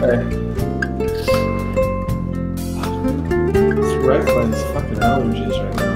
Okay. It's wrecked by these fucking allergies right now.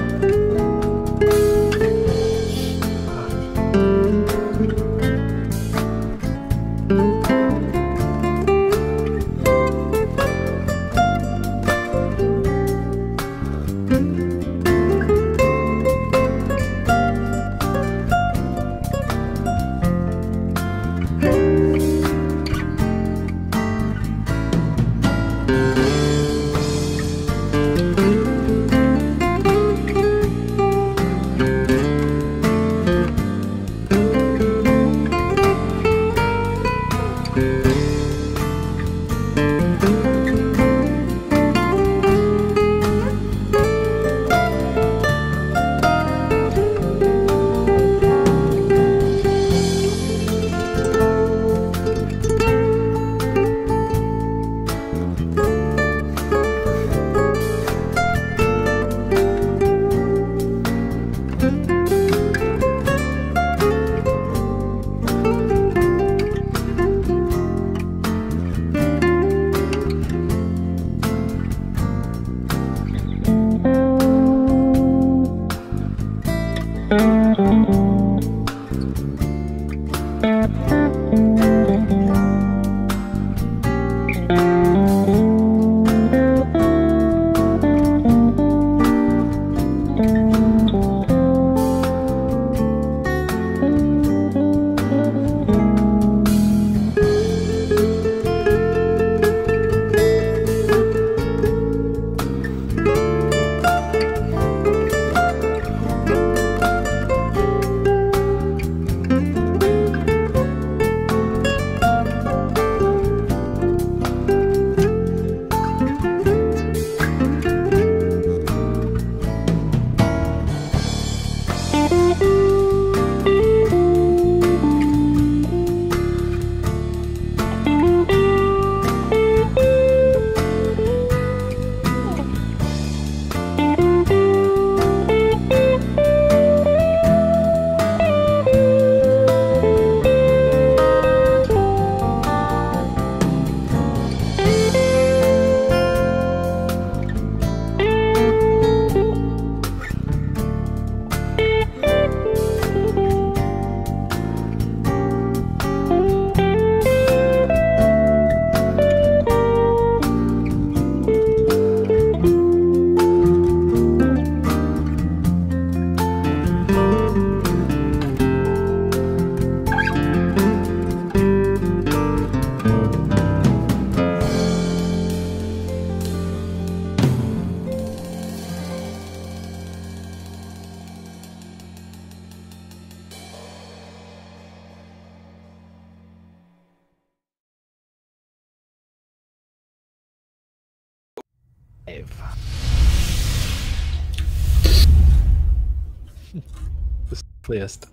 The silliest.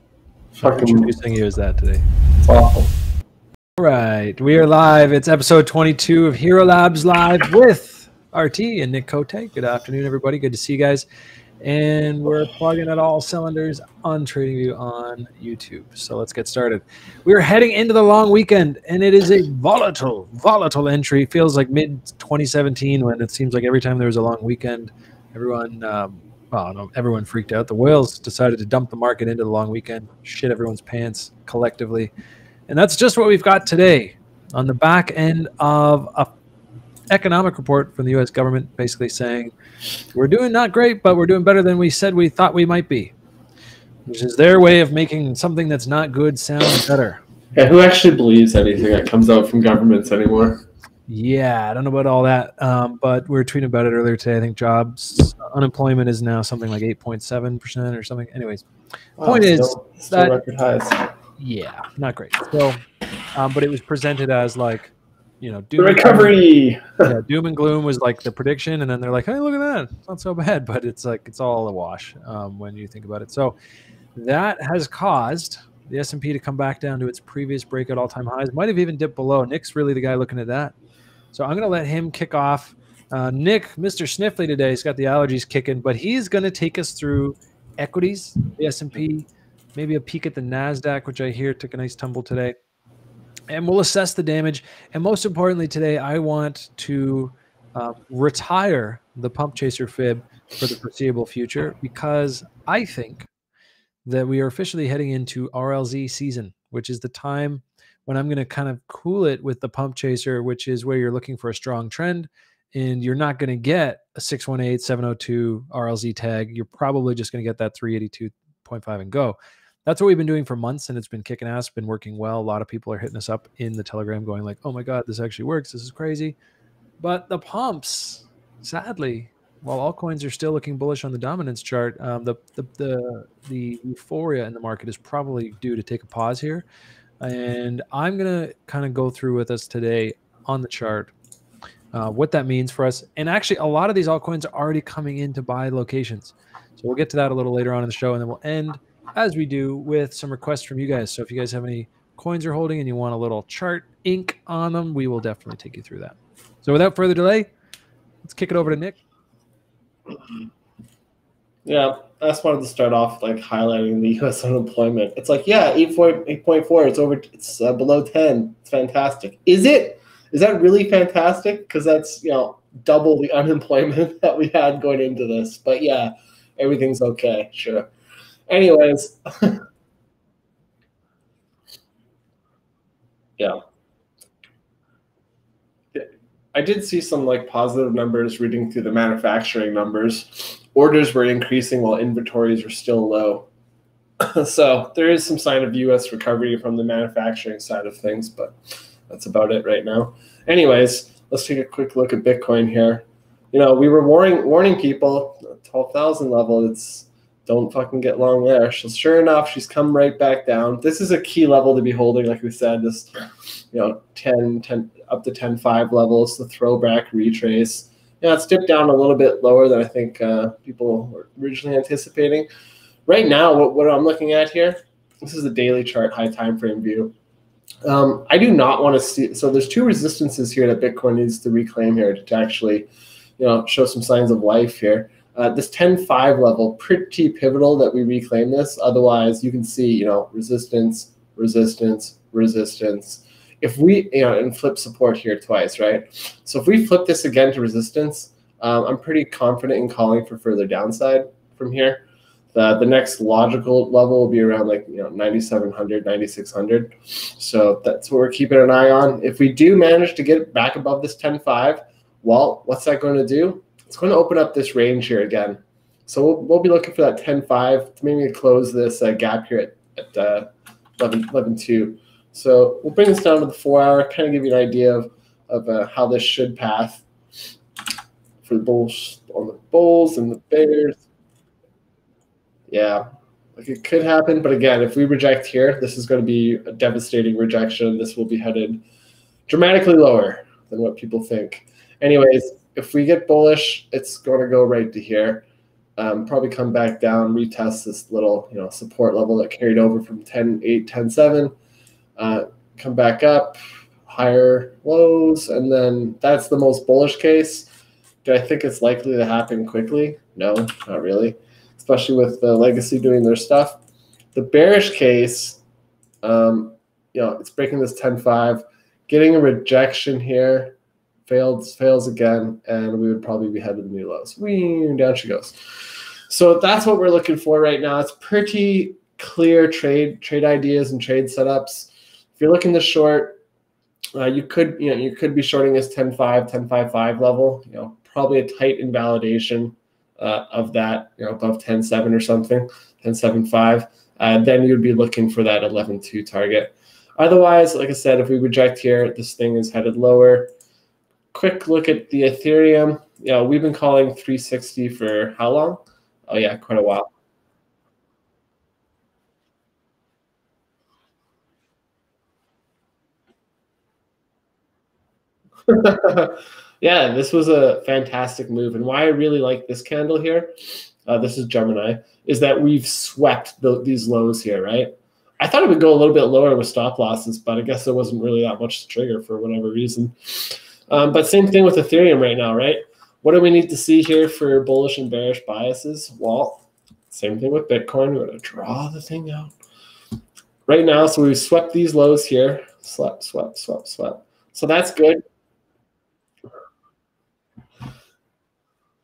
Fucking Introducing you as that today. It's awful. All right, we are live. It's episode 22 of Hxro Labs Live with RT and Nick Cote. Good afternoon, everybody. Good to see you guys. And we're plugging at all cylinders on TradingView on YouTube. So let's get started. We're heading into the long weekend, and it is a volatile entry. It feels like mid-2017 when it seems like every time there was a long weekend, everyone, everyone freaked out. The whales decided to dump the market into the long weekend, shit everyone's pants collectively. And that's just what we've got today on the back end of a economic report from the U.S. government basically saying we're doing not great, but we're doing better than we said we thought we might be, which is their way of making something that's not good sound better. Yeah, who actually believes anything that comes out from governments anymore? Yeah, I don't know about all that, but we were tweeting about it earlier today. I think jobs unemployment is now something like 8.7% or something. Anyways, point is still record highs. Yeah, not great. So, but it was presented as like, you know, doom and gloom was like the prediction, and then they're like, hey, look at that, it's not so bad, but it's like it's all a wash when you think about it. So that has caused the S&P to come back down to its previous breakout all-time highs. Might have even dipped below. Nick's really the guy looking at that, so I'm going to let him kick off. Nick, Mr. Sniffly today, he's got the allergies kicking, but he's going to take us through equities, the S&P, maybe a peek at the NASDAQ, which I hear took a nice tumble today. and we'll assess the damage. And most importantly today, I want to retire the pump chaser fib for the foreseeable future, because I think that we are officially heading into RLZ season, which is the time when I'm going to kind of cool it with the pump chaser, which is where you're looking for a strong trend and you're not going to get a 618, 702 RLZ tag. You're probably just going to get that 382.5 and go. That's what we've been doing for months, and it's been kicking ass, been working well. A lot of people are hitting us up in the Telegram going like, oh my God, this actually works. This is crazy. But the pumps, sadly, while altcoins are still looking bullish on the dominance chart, the euphoria in the market is probably due to take a pause here. And I'm going to kind of go through with us today on the chart what that means for us. And actually, a lot of these altcoins are already coming into buy locations. So we'll get to that a little later on in the show. And then we'll end, as we do, with some requests from you guys. So if you guys have any coins you're holding and you want a little chart ink on them, we will definitely take you through that. So without further delay, let's kick it over to Nick. Yeah, I just wanted to start off like highlighting the U.S. unemployment. It's like, yeah, 8.4. It's over. It's below 10. It's fantastic. Is it? Is that really fantastic? Because that's, you know, double the unemployment that we had going into this. But yeah, everything's okay. Sure. Anyways, yeah. I did see some like positive numbers reading through the manufacturing numbers. Orders were increasing while inventories were still low. So there is some sign of U.S. recovery from the manufacturing side of things, but that's about it right now. Anyways, let's take a quick look at Bitcoin here. You know, we were warning people, 12,000 level, it's don't fucking get long there. So sure enough, she's come right back down. This is a key level to be holding, like we said, this, you know, 10 up to 10.5 levels, the throwback retrace. Yeah, it's dipped down a little bit lower than I think people were originally anticipating. Right now, what I'm looking at here, this is a daily chart, high time frame view. I do not want to see, so there's two resistances here that Bitcoin needs to reclaim here to actually, you know, show some signs of life here. This 10.5 level, pretty pivotal that we reclaim this. Otherwise, you can see, you know, resistance, resistance, resistance. If we, you know, and flip support here twice, right? So if we flip this again to resistance, I'm pretty confident in calling for further downside from here. The next logical level will be around like, you know, 9,700, 9,600. So that's what we're keeping an eye on. If we do manage to get back above this 10.5, well, what's that going to do? It's going to open up this range here again. So we'll be looking for that 10.5 to maybe close this gap here at 11.2. So we'll bring this down to the 4 hour, kind of give you an idea of how this should path for the bulls on the bulls and the bears. Yeah, like it could happen, but again, if we reject here, this is going to be a devastating rejection. This will be headed dramatically lower than what people think. Anyways, if we get bullish, it's going to go right to here. Probably come back down, retest this little, you know, support level that carried over from 10.8, 10.7. Come back up, higher lows, and then that's the most bullish case. Do I think it's likely to happen quickly? No, not really, especially with the legacy doing their stuff. The bearish case, you know, it's breaking this 10.5, getting a rejection here, fails again, and we would probably be headed to new lows. Down she goes. So that's what we're looking for right now. It's pretty clear trade ideas and trade setups. If you're looking to short, you could be shorting this 10.5, 10.55 level. You know, probably a tight invalidation of that, you know, above 10.7 or something, 10.75. Then you would be looking for that 11.2 target. Otherwise, like I said, if we reject here, this thing is headed lower. Quick look at the Ethereum. You know, we've been calling 360 for how long? Oh yeah, quite a while. Yeah, this was a fantastic move. And why I really like this candle here, this is Gemini, is that we've swept these lows here, right? I thought it would go a little bit lower with stop losses, but I guess there wasn't really that much to trigger for whatever reason. But same thing with Ethereum right now, right? What do we need to see here for bullish and bearish biases? Well, same thing with Bitcoin. We're going to draw the thing out. Right now, so we've swept these lows here, swept, swept, swept, swept. So that's good.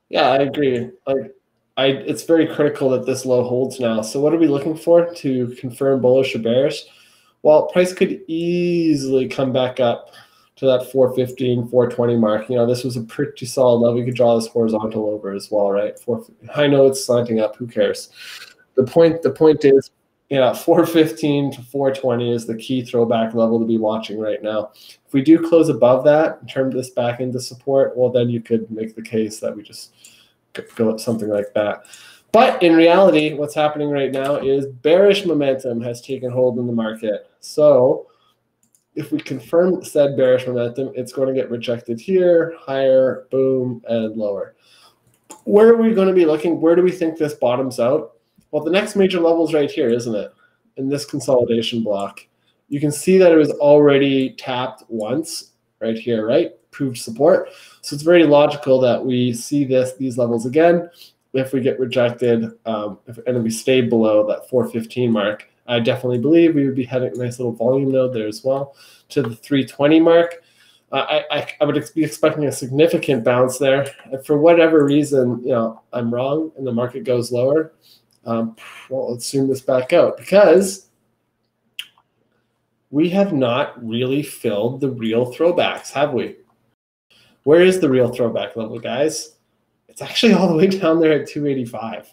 Yeah, I agree. It's very critical that this low holds now. So what are we looking for to confirm bullish or bearish? Well, price could easily come back up to that 415, 420 mark. This was a pretty solid level. You could draw this horizontal over as well, right? I know it's slanting up. Who cares? The point is, 415 to 420 is the key throwback level to be watching right now. If we do close above that and turn this back into support, well, then you could make the case that we just go at something like that. But in reality, what's happening right now is bearish momentum has taken hold in the market. So if we confirm said bearish momentum, it's going to get rejected here, higher, boom, and lower. Where are we going to be looking? Where do we think this bottoms out? Well, the next major level is right here, isn't it? In this consolidation block. You can see that it was already tapped once right here, right? Proved support. So it's very logical that we see these levels again. If we get rejected and we stay below that 415 mark, I definitely believe we would be heading a nice little volume node there as well to the 320 mark. I would be expecting a significant bounce there. If for whatever reason, I'm wrong and the market goes lower, well, let's zoom this back out because we have not really filled the real throwbacks, have we? Where is the real throwback level, guys? It's actually all the way down there at 285.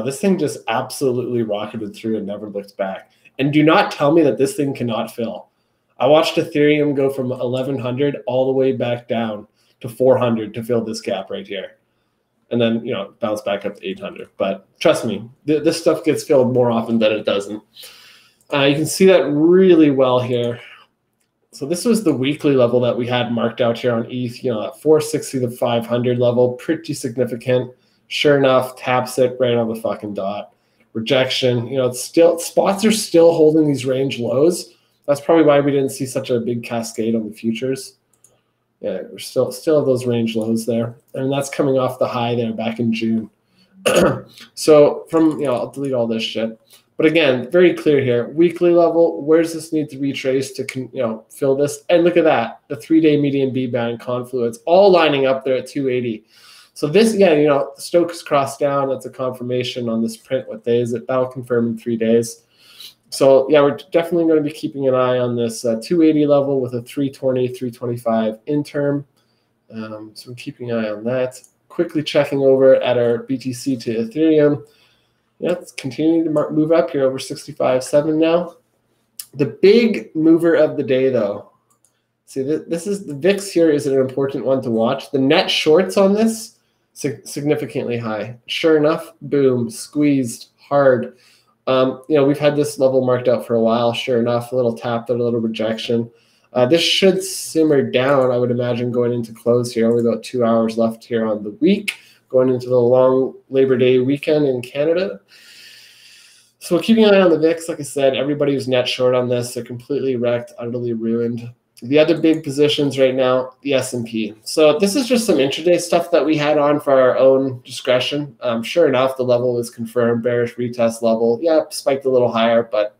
This thing just absolutely rocketed through and never looked back. And do not tell me that this thing cannot fill. I watched Ethereum go from 1,100 all the way back down to 400 to fill this gap right here. And then, bounce back up to 800. But trust me, this stuff gets filled more often than it doesn't. You can see that really well here. So this was the weekly level that we had marked out here on ETH, at 460 to 500 level, pretty significant. Sure enough, taps it right on the fucking dot. Rejection, it's still, spots are still holding these range lows. That's probably why we didn't see such a big cascade on the futures. Yeah, we're still have those range lows there. And that's coming off the high there back in June. So from, I'll delete all this shit. But again, very clear here. Weekly level, where does this need to retrace to, fill this? And look at that, the 3-day median B-band confluence, all lining up there at 280. So this, again, the Stokes crossed down. That's a confirmation on this print. What day is it? That'll confirm in 3 days. So yeah, we're definitely going to be keeping an eye on this 280 level with a 320, 325 interim. So I'm keeping an eye on that. Quickly checking over at our BTC to Ethereum. Yeah, it's continuing to move up here over 65.7 now. The big mover of the day, though. See, this is the VIX here is an important one to watch. The net shorts on this, significantly high. Sure enough, boom, squeezed hard. We've had this level marked out for a while. Sure enough, a little tap, a little rejection. This should simmer down, I would imagine, going into close here. Only about 2 hours left here on the week, going into the long Labor Day weekend in Canada. So we're keeping an eye on the VIX. Like I said, everybody who's net short on this, they're completely wrecked, utterly ruined. The other big positions right now, the S&P. So this is just some intraday stuff that we had on for our own discretion. Sure enough, the level was confirmed, bearish retest level. Yeah, spiked a little higher, but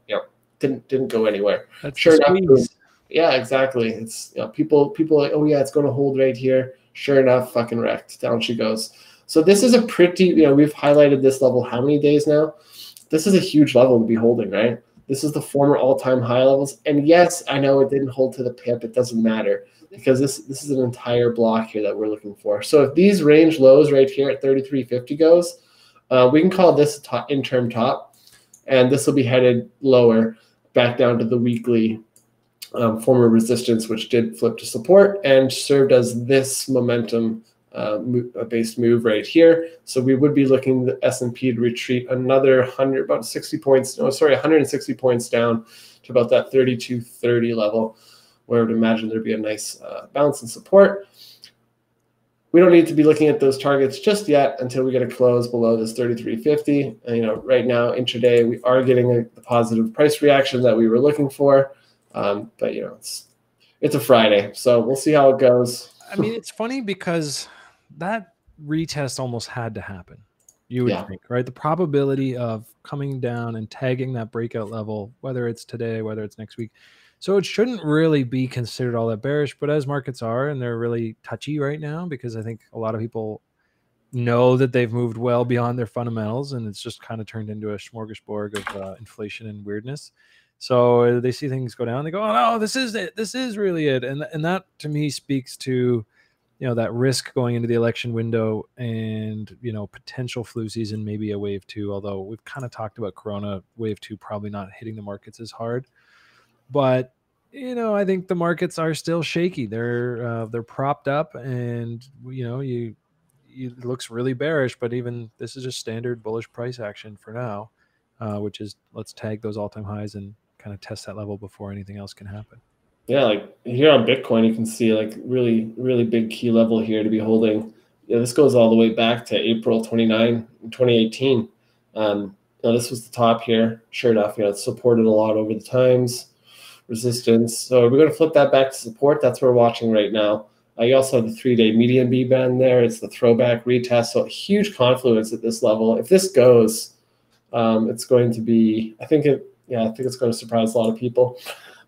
didn't go anywhere. That's sure enough, boom. Yeah, exactly. It's people like, oh yeah, it's going to hold right here. Sure enough, fucking wrecked. Down she goes. So this is a pretty, we've highlighted this level how many days now? This is a huge level to be holding, right? This is the former all-time high levels. And yes, I know it didn't hold to the pip. It doesn't matter because this is an entire block here that we're looking for. So if these range lows right here at 33.50 goes, we can call this a interim top. And this will be headed lower back down to the weekly former resistance, which did flip to support and served as this momentum based move right here. So we would be looking the S&P to retreat another 160 points down to about that 32.30 level, where I would imagine there'd be a nice bounce and support. We don't need to be looking at those targets just yet until we get a close below this 33.50. And, right now, intraday, we are getting the positive price reaction that we were looking for. But, it's a Friday, so we'll see how it goes. I mean, it's funny because that retest almost had to happen. You would think, right? The probability of coming down and tagging that breakout level, whether it's today, whether it's next week, So it shouldn't really be considered all that bearish, but as markets are, and they're really touchy right now, because I think a lot of people know that they've moved well beyond their fundamentals, and it's just kind of turned into a smorgasbord of inflation and weirdness. So they see things go down, they go, "Oh no, this is it. This is really it." And that to me speaks to, that risk going into the election window, and potential flu season, maybe a wave 2. Although we've kind of talked about Corona wave 2 probably not hitting the markets as hard, but I think the markets are still shaky. They're propped up, and it looks really bearish, but even this is just standard bullish price action for now, which is let's tag those all-time highs and kind of test that level before anything else can happen. Yeah, like here on Bitcoin, you can see like really, really big key level here to be holding. This goes all the way back to April 29, 2018. This was the top here. Sure enough, it's supported a lot over the times. Resistance. So we're going to flip that back to support. That's what we're watching right now. You also have the 3-day median B band there. It's the throwback retest. So a huge confluence at this level. If this goes, it's going to be, I think it's going to surprise a lot of people.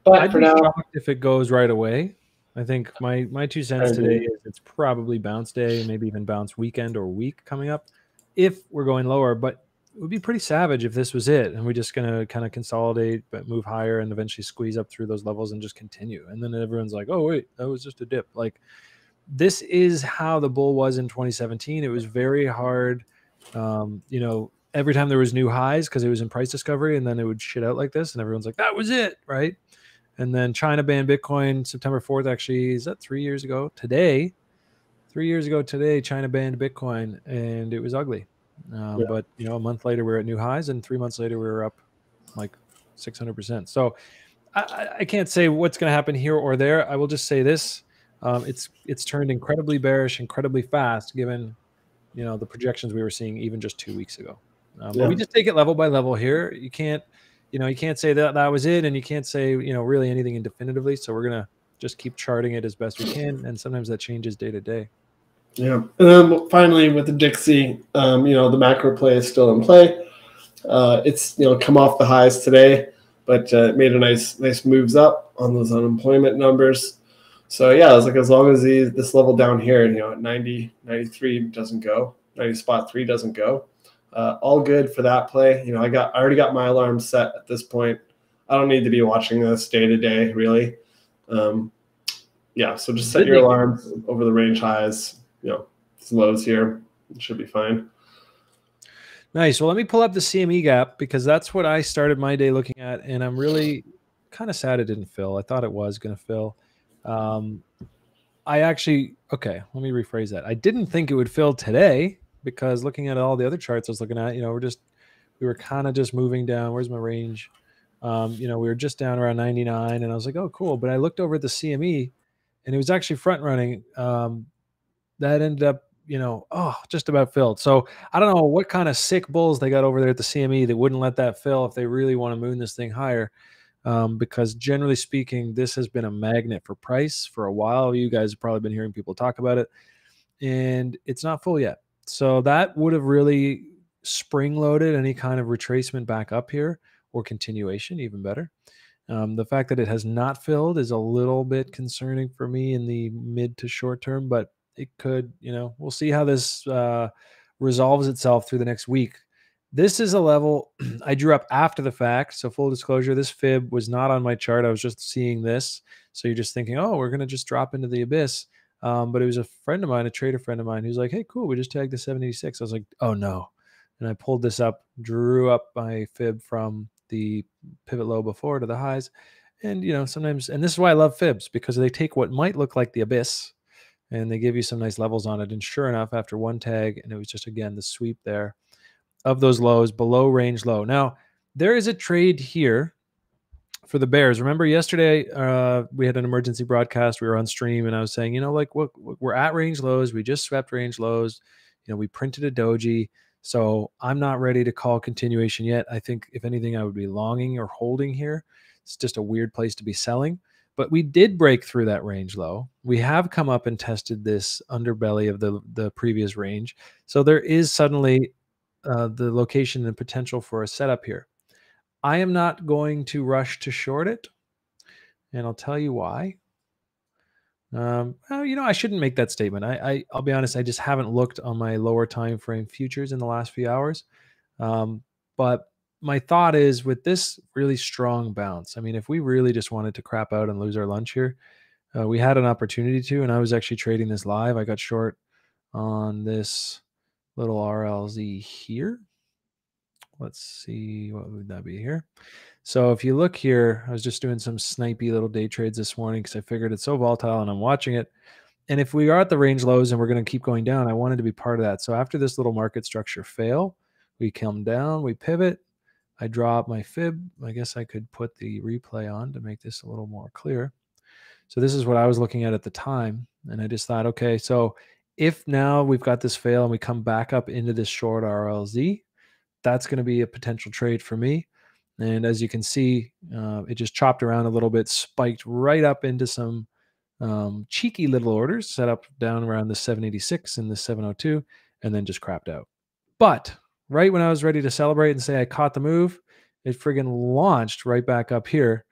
But I'd for be now, shocked if it goes right away. I think my 2 cents today is it's probably bounce day, maybe even bounce weekend or week coming up if we're going lower. But it would be pretty savage if this was it, and we're just going to kind of consolidate but move higher and eventually squeeze up through those levels and just continue. And then everyone's like, oh wait, that was just a dip. Like, this is how the bull was in 2017. It was very hard, every time there was new highs, because it was in price discovery, and then it would shit out like this, and everyone's like, that was it, right? And then China banned Bitcoin September 4th. Actually, is that 3 years ago today? 3 years ago today, China banned Bitcoin, and it was ugly. But a month later, we're at new highs, and 3 months later, we were up like 600%. So I can't say what's going to happen here or there. I will just say this: it's turned incredibly bearish, incredibly fast, given the projections we were seeing even just 2 weeks ago. But we just take it level by level here. You can't say that was it, and you can't say really anything indefinitively. So we're gonna just keep charting it as best we can, and sometimes that changes day to day. Yeah, and then finally with the Dixie, the macro play is still in play. It's come off the highs today, but made a nice moves up on those unemployment numbers. So yeah, it's like as long as this level down here, at 90, 93 doesn't go, 90.3 doesn't go, all good for that play. I already got my alarm set at this point. I don't need to be watching this day to day, really. So just set your alarms over the range highs. It's lows here. It should be fine. Nice. Well, let me pull up the CME Gap, because that's what I started my day looking at, and I'm really kind of sad it didn't fill. I thought it was going to fill. Let me rephrase that. I didn't think it would fill today, because looking at all the other charts I was looking at, we were kind of just moving down. Where's my range? We were just down around 99, and I was like, oh, cool. But I looked over at the CME, and it was actually front running. That ended up, just about filled. So I don't know what kind of sick bulls they got over there at the CME that wouldn't let that fill if they really want to moon this thing higher. Because generally speaking, this has been a magnet for price for a while. You guys have probably been hearing people talk about it, and it's not full yet. So that would have really spring loaded any kind of retracement back up here, or continuation, even better. The fact that it has not filled is a little bit concerning for me in the mid to short term, but it could, we'll see how this resolves itself through the next week. This is a level I drew up after the fact. So full disclosure, this fib was not on my chart. I was just seeing this. So you're just thinking, oh, we're going to just drop into the abyss. But it was a friend of mine, a trader friend of mine, who's like, hey, cool, we just tagged the 786. I was like, oh no. And I pulled this up, drew up my fib from the pivot low before to the highs. And, sometimes, and this is why I love fibs, because they take what might look like the abyss and they give you some nice levels on it. And sure enough, after one tag, and it was just, again, the sweep there of those lows below range low. Now, there is a trade here for the bears. Remember yesterday, we had an emergency broadcast. We were on stream, and I was saying, we're at range lows. We just swept range lows. We printed a doji. So I'm not ready to call continuation yet. I think, if anything, I would be longing or holding here. It's just a weird place to be selling. But we did break through that range low. We have come up and tested this underbelly of the previous range. So there is suddenly the location and potential for a setup here. I am not going to rush to short it. and I'll tell you why. Well, I shouldn't make that statement. I'll be honest, I just haven't looked on my lower time frame futures in the last few hours. But my thought is with this really strong bounce, I mean, if we really just wanted to crap out and lose our lunch here, we had an opportunity to, and I was actually trading this live. I got short on this little RLZ here. Let's see, what would that be here? So if you look here, I was just doing some snipey little day trades this morning because I figured it's so volatile and I'm watching it. And if we are at the range lows and we're going to keep going down, I wanted to be part of that. So after this little market structure fail, we come down, we pivot, I drop my fib. I guess I could put the replay on to make this a little more clear. So this is what I was looking at the time. And I just thought, okay, so if now we've got this fail and we come back up into this short RLZ, that's going to be a potential trade for me. And as you can see, it just chopped around a little bit, spiked right up into some cheeky little orders, set up down around the 786 and the 702, and then just crapped out. But right when I was ready to celebrate and say I caught the move, it friggin' launched right back up here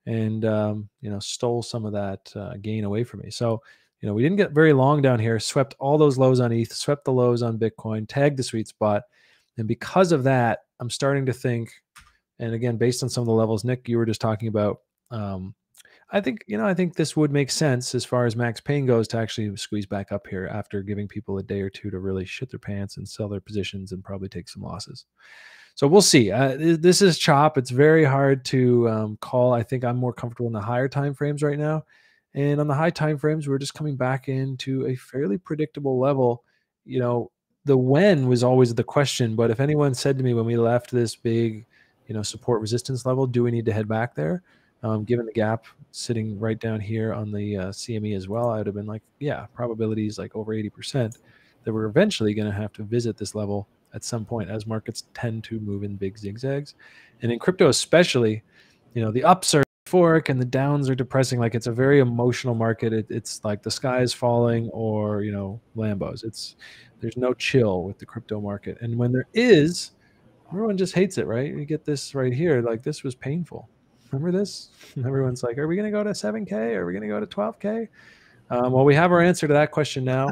and stole some of that gain away from me. So we didn't get very long down here, swept all those lows on ETH, swept the lows on Bitcoin, tagged the sweet spot. And because of that, I'm starting to think, and again, based on some of the levels, Nick, you were just talking about, I think this would make sense as far as max pain goes to actually squeeze back up here after giving people a day or two to really shit their pants and sell their positions and probably take some losses. So we'll see. This is chop. It's very hard to call. I think I'm more comfortable in the higher time frames right now. And on the high time frames, we're just coming back into a fairly predictable level. The when was always the question, but if anyone said to me when we left this big, support resistance level, do we need to head back there? Given the gap sitting right down here on the CME as well, I would have been like, yeah, probabilities like over 80% that we're eventually going to have to visit this level at some point, as markets tend to move in big zigzags. And in crypto especially, the ups are euphoric and the downs are depressing. Like, it's a very emotional market. It's like the sky is falling or, Lambos. There's no chill with the crypto market. And when there is, everyone just hates it, right? You get this right here. Like, this was painful. Remember this? Everyone's like, are we going to go to 7K? Are we going to go to 12K? Well, we have our answer to that question now.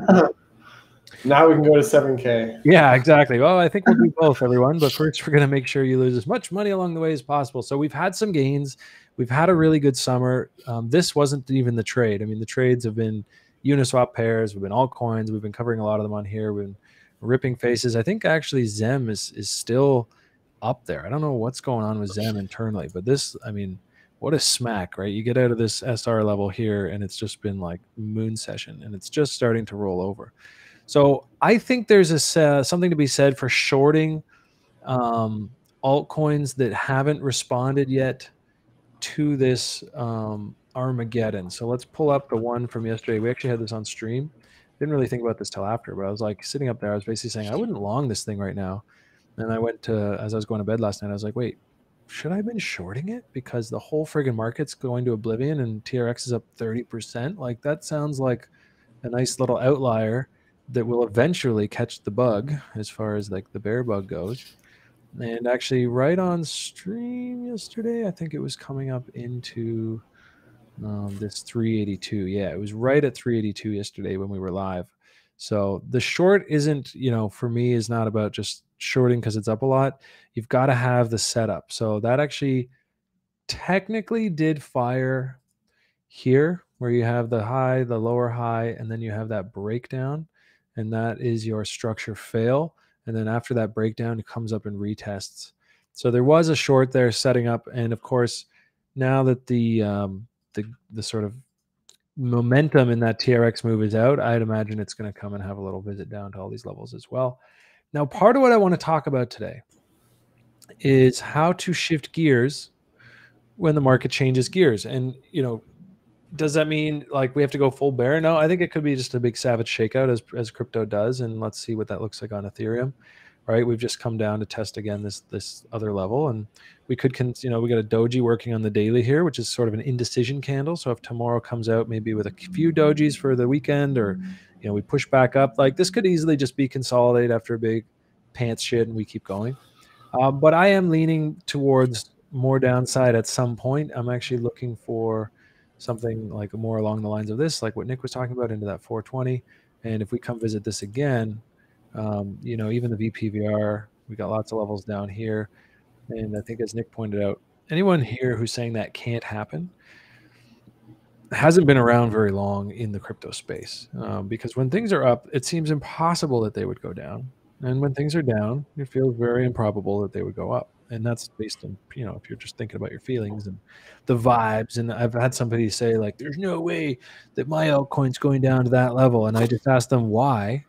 Now we can go to 7K. Yeah, exactly. Well, I think we'll do both, everyone. But first, we're going to make sure you lose as much money along the way as possible. So we've had some gains. We've had a really good summer. This wasn't even the trade. I mean, the trades have been Uniswap pairs. We've been altcoins. We've been covering a lot of them on here. We've been ripping faces. I think actually Zem is still up there. I don't know what's going on with Zem internally, but this, I mean, what a smack, right? You get out of this SR level here, and it's just been like moon session, and it's just starting to roll over. So I think there's something to be said for shorting altcoins that haven't responded yet to this Armageddon. So let's pull up the one from yesterday. We actually had this on stream. Didn't really think about this till after, but I was like sitting up there. I was basically saying I wouldn't long this thing right now. And I went to, as I was going to bed last night, I was like, wait, should I have been shorting it? Because the whole friggin' market's going to oblivion and TRX is up 30%. Like, that sounds like a nice little outlier that will eventually catch the bug as far as like the bear bug goes. And actually right on stream yesterday, I think it was coming up into this 382. Yeah, it was right at 382 yesterday when we were live. So the short isn't, for me, is not about just shorting because it's up a lot. You've got to have the setup. So that actually technically did fire here where you have the high, the lower high, and then you have that breakdown. And that is your structure fail. And then after that breakdown, it comes up and retests. So there was a short there setting up. And of course, now that the sort of momentum in that TRX move is out, I'd imagine it's going to come and have a little visit down to all these levels as well. Now, part of what I want to talk about today is how to shift gears when the market changes gears. And, does that mean like we have to go full bear? No, I think it could be just a big savage shakeout as crypto does. And let's see what that looks like on Ethereum. Right, we've just come down to test again this other level, and we could, we got a doji working on the daily here, which is sort of an indecision candle. So if tomorrow comes out maybe with a few dojis for the weekend, or we push back up, like this could easily just be consolidate after a big pants shit, and we keep going. But I am leaning towards more downside at some point. I'm actually looking for something like more along the lines of this, like what Nick was talking about, into that 420. And if we come visit this again, you know, even the VPVR, we got lots of levels down here. And I think, as Nick pointed out, anyone here who's saying that can't happen hasn't been around very long in the crypto space, because when things are up, it seems impossible that they would go down. And when things are down, it feels very improbable that they would go up. And that's based on, you know, if you're just thinking about your feelings and the vibes. And I've had somebody say, like, there's no way that my altcoin's going down to that level. And I just ask them why.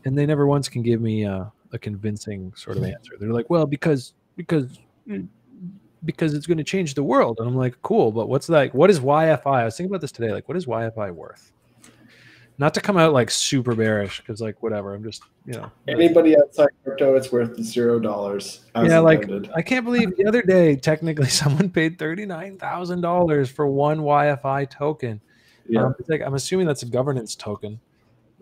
And they never once can give me a convincing sort of answer. They're like, well, because it's going to change the world. And I'm like, cool, but what is YFI? I was thinking about this today. Like, what is YFI worth? Not to come out like super bearish, because like, whatever, I'm just, you know, anybody outside crypto, it's worth $0. Yeah, intended. Like, I can't believe the other day, technically, someone paid $39,000 for one YFI token. Yeah. It's like, I'm assuming that's a governance token.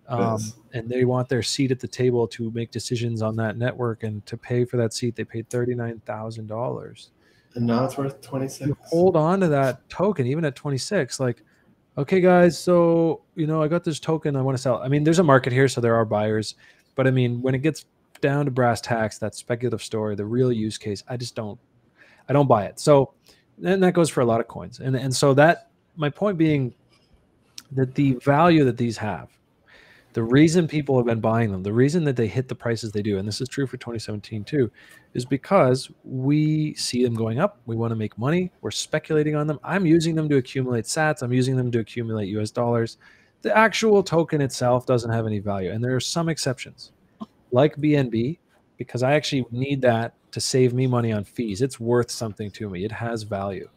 And they want their seat at the table to make decisions on that network, and to pay for that seat, they paid $39,000. And now it's worth 26. You hold on to that token even at 26. Like, okay, guys, so, you know, I got this token, I want to sell. I mean, there's a market here, so there are buyers. But I mean, when it gets down to brass tacks, that speculative story, the real use case, I don't buy it. So, and that goes for a lot of coins. And so that, my point being that the value that these have, the reason people have been buying them, the reason that they hit the prices they do, and this is true for 2017 too, is because we see them going up. We want to make money. We're speculating on them. I'm using them to accumulate sats. I'm using them to accumulate US dollars. The actual token itself doesn't have any value. And there are some exceptions, like BNB, because I actually need that to save me money on fees. It's worth something to me. It has value.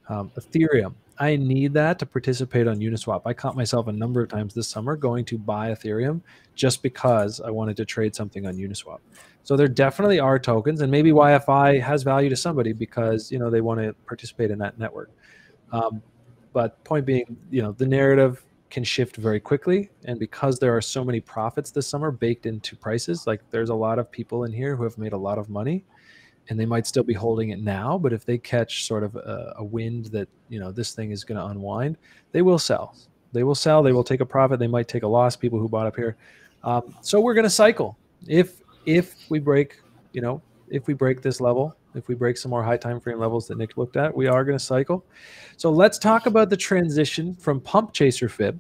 Ethereum, I need that to participate on Uniswap. I caught myself a number of times this summer going to buy Ethereum just because I wanted to trade something on Uniswap. So there definitely are tokens, and maybe YFI has value to somebody because, you know, they want to participate in that network. But point being, you know, the narrative can shift very quickly, and because there are so many profits this summer baked into prices, like there's a lot of people in here who have made a lot of money, and they might still be holding it now, but if they catch sort of a wind that, you know, this thing is going to unwind, they will sell. They will sell. They will take a profit. They might take a loss, people who bought up here. So we're going to cycle. If we break, you know, if we break this level, if we break some more high time frame levels that Nick looked at, we are going to cycle. So let's talk about the transition from pump chaser fib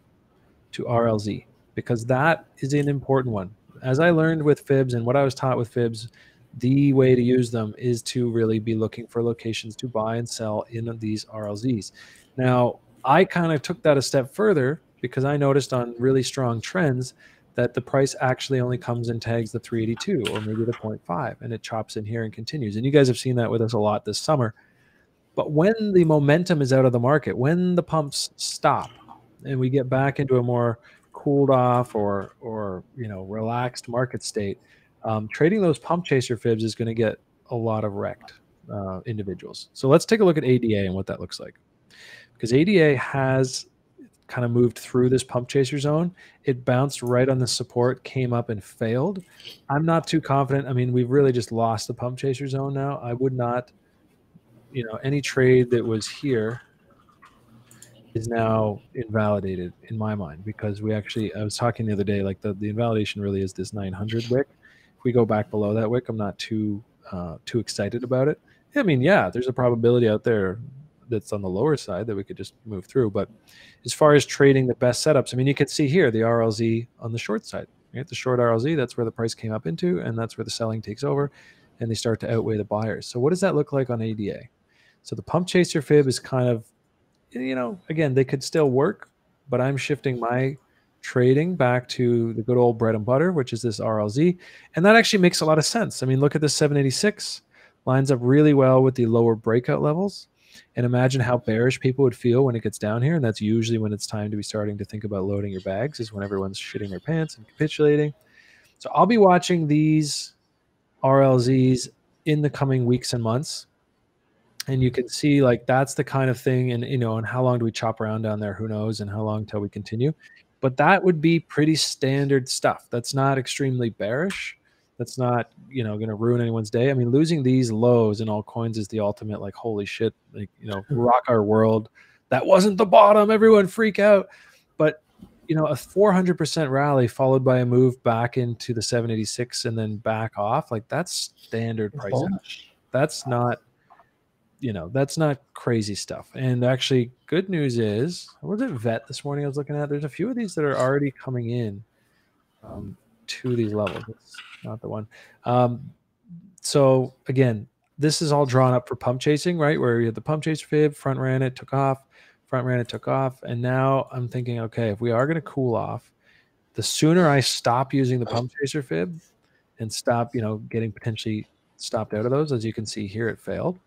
to RLZ, because that is an important one. As I learned with fibs and what I was taught with fibs, the way to use them is to really be looking for locations to buy and sell in these RLZs. Now, I kind of took that a step further because I noticed on really strong trends that the price actually only comes and tags the 382 or maybe the 0.5, and it chops in here and continues. And you guys have seen that with us a lot this summer. But when the momentum is out of the market, when the pumps stop and we get back into a more cooled off or you know, relaxed market state, trading those pump chaser fibs is going to get a lot of wrecked individuals. So let's take a look at ADA and what that looks like, because ADA has kind of moved through this pump chaser zone. It bounced right on the support, came up and failed. I'm not too confident. I mean, we've really just lost the pump chaser zone now. I would not, you know, any trade that was here is now invalidated in my mind, because we actually, I was talking the other day, like the invalidation really is this 900 wick. If we go back below that wick, I'm not too excited about it. I mean, yeah, there's a probability out there that's on the lower side that we could just move through. But as far as trading the best setups, I mean, you can see here the RLZ on the short side, right? The short RLZ, that's where the price came up into, and that's where the selling takes over, and they start to outweigh the buyers. So what does that look like on ADA? So the pump chaser fib is kind of, you know, again, they could still work, but I'm shifting my trading back to the good old bread and butter, which is this RLZ. And that actually makes a lot of sense. I mean, look at this 786, lines up really well with the lower breakout levels. And imagine how bearish people would feel when it gets down here. And that's usually when it's time to be starting to think about loading your bags, is when everyone's shitting their pants and capitulating. So I'll be watching these RLZs in the coming weeks and months. And you can see, like, that's the kind of thing, and, you know, and how long do we chop around down there? Who knows? And how long till we continue? But that would be pretty standard stuff. That's not extremely bearish. That's not, you know, going to ruin anyone's day. I mean, losing these lows in all coins is the ultimate, like, holy shit, like, you know, rock our world. that wasn't the bottom, everyone freak out. But you know, a 400% rally followed by a move back into the 786 and then back off, like that's standard price action. That's not, you know, that's not crazy stuff. And actually, good news is, was it Vet this morning I was looking at? There's a few of these that are already coming in to these levels. It's not the one. So again, this is all drawn up for pump chasing, right? Where you had the pump chaser fib, front ran it, took off, front ran it, took off. And now I'm thinking, okay, if we are going to cool off, the sooner I stop using the pump chaser fib and stop, you know, getting potentially stopped out of those, as you can see here, it failed,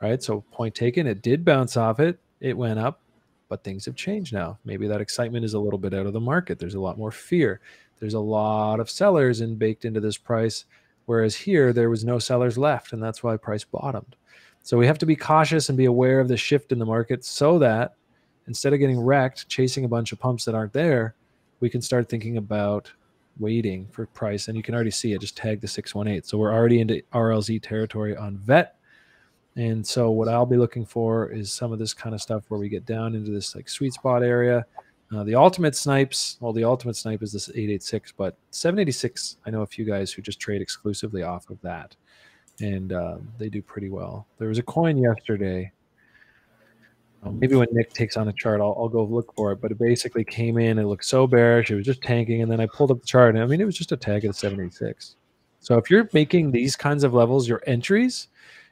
right? So point taken, it did bounce off it. It went up, but things have changed now. Maybe that excitement is a little bit out of the market. There's a lot more fear. There's a lot of sellers baked into this price. Whereas here, there was no sellers left, and that's why price bottomed. So we have to be cautious and be aware of the shift in the market so that instead of getting wrecked, chasing a bunch of pumps that aren't there, we can start thinking about waiting for price. And you can already see it, just tag the 618. So we're already into RLZ territory on Vet. And so what I'll be looking for is some of this kind of stuff where we get down into this like sweet spot area. The ultimate snipes, well, the ultimate snipe is this 886, but 786, I know a few guys who just trade exclusively off of that, and they do pretty well. There was a coin yesterday. Maybe when Nick takes on a chart, I'll go look for it, but it basically came in, it looked so bearish, it was just tanking, and then I pulled up the chart, and I mean, it was just a tag at a 786. So if you're making these kinds of levels your entries,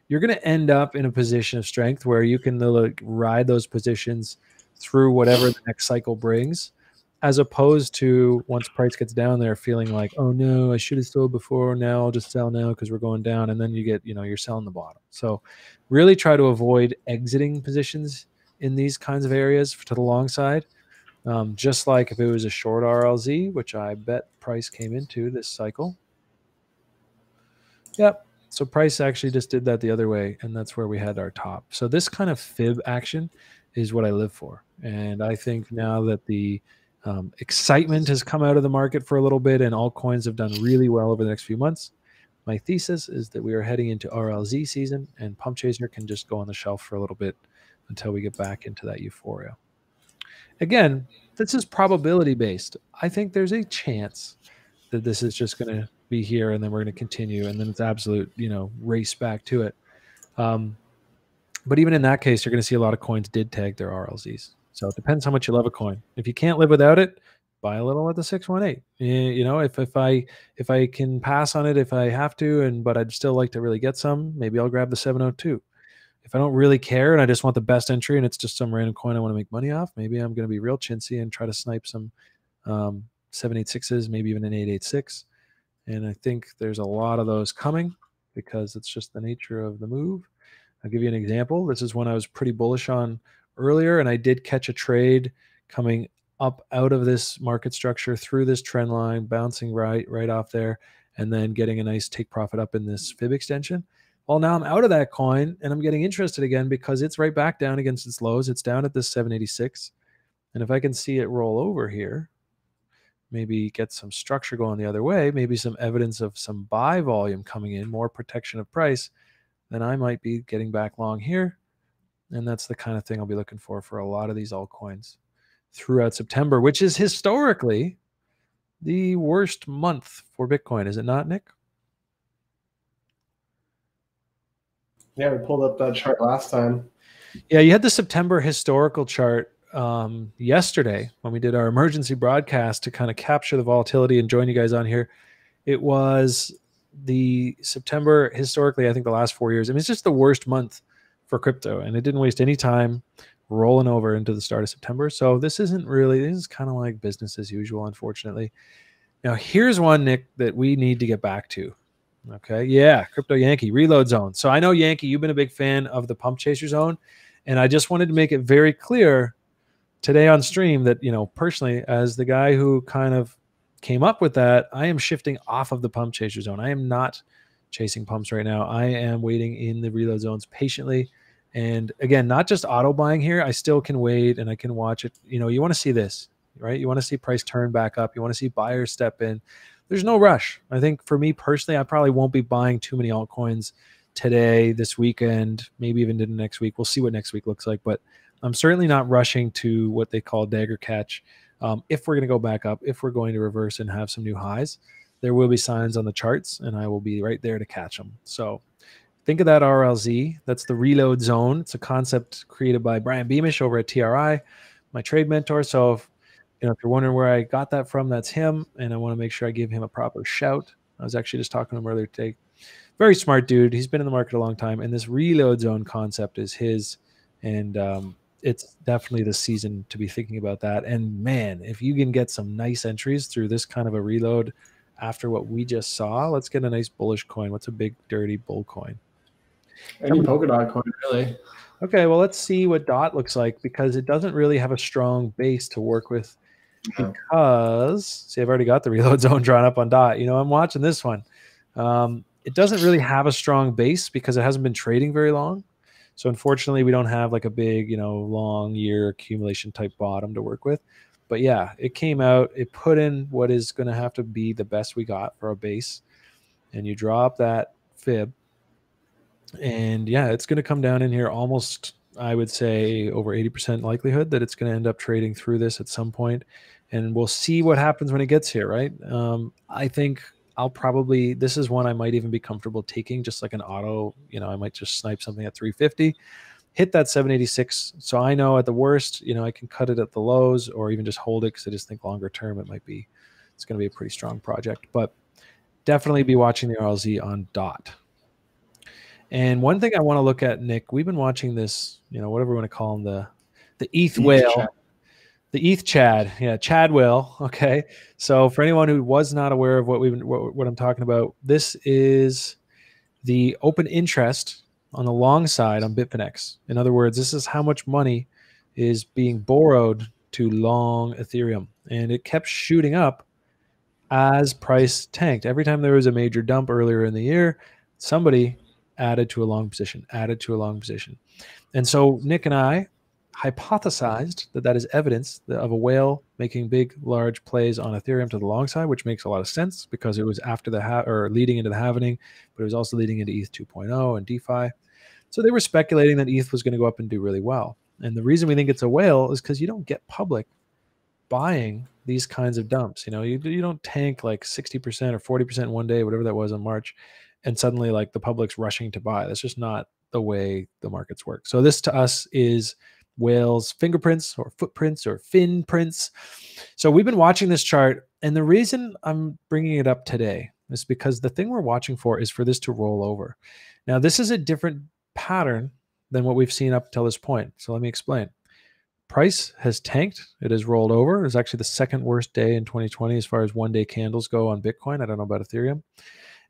you're going to end up in a position of strength where you can like ride those positions through whatever the next cycle brings, as opposed to once price gets down there feeling like, oh no, I should have sold before, now I'll just sell now because we're going down, and then you get, you know, you're selling the bottom. So really try to avoid exiting positions in these kinds of areas to the long side. Just like if it was a short RLZ, which I bet price came into this cycle. Yep. So price actually just did that the other way, and that's where we had our top. So this kind of fib action is what I live for. And I think now that the excitement has come out of the market for a little bit and altcoins have done really well over the next few months, my thesis is that we are heading into RLZ season, and pump chaser can just go on the shelf for a little bit until we get back into that euphoria. Again, this is probability based. I think there's a chance that this is just going to be here and then we're going to continue, and then it's absolute, you know, race back to it. But even in that case, you're going to see a lot of coins did tag their RLZs. So it depends how much you love a coin. If you can't live without it, buy a little at the 618. You know, if I can pass on it if I have to, but I'd still like to really get some, maybe I'll grab the 702. If I don't really care and I just want the best entry and it's just some random coin I want to make money off, maybe I'm going to be real chintzy and try to snipe some 786s, maybe even an 886. And I think there's a lot of those coming because it's just the nature of the move. I'll give you an example. This is one I was pretty bullish on earlier, and I did catch a trade coming up out of this market structure through this trend line, bouncing right off there, and then getting a nice take profit up in this fib extension. Well, now I'm out of that coin, and I'm getting interested again because it's right back down against its lows. It's down at this 786. And if I can see it roll over here, maybe get some structure going the other way, maybe some evidence of some buy volume coming in, more protection of price, then I might be getting back long here. And that's the kind of thing I'll be looking for a lot of these altcoins throughout September, which is historically the worst month for Bitcoin. Is it not, Nick? Yeah, we pulled up that chart last time. Yeah, you had the September historical chart yesterday when we did our emergency broadcast to kind of capture the volatility and join you guys on here. It was the September historically, I think the last 4 years. I mean, it's just the worst month for crypto, and it didn't waste any time rolling over into the start of September. So this isn't really, this is kind of like business as usual, unfortunately. Now, here's one, Nick, that we need to get back to. Okay. Yeah. Crypto Yankee reload zone. So I know, Yankee, you've been a big fan of the pump chaser zone. And I just wanted to make it very clear today on stream that, you know, personally, as the guy who kind of came up with that, I am shifting off of the pump chaser zone. I am not chasing pumps right now. I am waiting in the reload zones patiently. And again, not just auto buying here. I still can wait and I can watch it. You know, you want to see this, right? You want to see price turn back up. You want to see buyers step in. There's no rush. I think for me personally, I probably won't be buying too many altcoins today, this weekend, maybe even into next week. We'll see what next week looks like, but I'm certainly not rushing to what they call dagger catch. If we're going to go back up, if we're going to reverse and have some new highs, there will be signs on the charts, and I will be right there to catch them. So think of that RLZ. That's the reload zone. It's a concept created by Brian Beamish over at TRI, my trade mentor. So if you're wondering where I got that from, that's him, and I want to make sure I give him a proper shout. I was actually just talking to him earlier today. Very smart dude. He's been in the market a long time, and this reload zone concept is his, and it's definitely the season to be thinking about that. And man, if you can get some nice entries through this kind of a reload after what we just saw, let's get a nice bullish coin. What's a big dirty bull coin? Any polka dot coin, really. Okay, well, let's see what DOT looks like, because it doesn't really have a strong base to work with. Because, see, I've already got the reload zone drawn up on DOT. I'm watching this one. It doesn't really have a strong base because it hasn't been trading very long. So unfortunately, we don't have like a big, long year accumulation type bottom to work with. But yeah, it came out, it put in what is going to have to be the best we got for a base. And you drop that fib. And yeah, it's going to come down in here almost, I would say, over 80% likelihood that it's going to end up trading through this at some point. And we'll see what happens when it gets here, right? I think I'll probably, this is one I might even be comfortable taking, just like an auto. I might just snipe something at 350, hit that 786. So I know at the worst, I can cut it at the lows or even just hold it, because I just think longer term it's going to be a pretty strong project. But definitely be watching the RLZ on DOT. And one thing I want to look at, Nick, we've been watching this, whatever we want to call him, the ETH whale, the ETH Chad. Yeah, Chad whale. Okay. So for anyone who was not aware of what I'm talking about, this is the open interest on the long side on Bitfinex. In other words, this is how much money is being borrowed to long Ethereum. And it kept shooting up as price tanked. Every time there was a major dump earlier in the year, somebody added to a long position. And so Nick and I hypothesized that is evidence of a whale making big, large plays on Ethereum to the long side, which makes a lot of sense because it was after or leading into the halvening, but it was also leading into ETH 2.0 and DeFi. So they were speculating that ETH was going to go up and do really well. And the reason we think it's a whale is because you don't get public buying these kinds of dumps. You don't tank like 60% or 40% one day, whatever that was in March, and suddenly like the public's rushing to buy. That's just not the way the markets work. So this to us is whales' fingerprints or footprints or fin prints. So we've been watching this chart, and the reason I'm bringing it up today is because the thing we're watching for is for this to roll over. Now, this is a different pattern than what we've seen up until this point. So let me explain. Price has tanked. It has rolled over. It was actually the second worst day in 2020 as far as one-day candles go on Bitcoin. I don't know about Ethereum.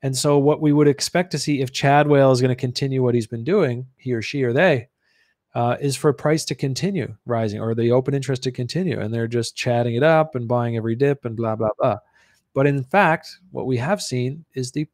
And so what we would expect to see if Chad Whale is going to continue what he's been doing, he or she or they, is for price to continue rising or the open interest to continue. And they're just chatting it up and buying every dip and blah, blah, blah. But in fact, what we have seen is the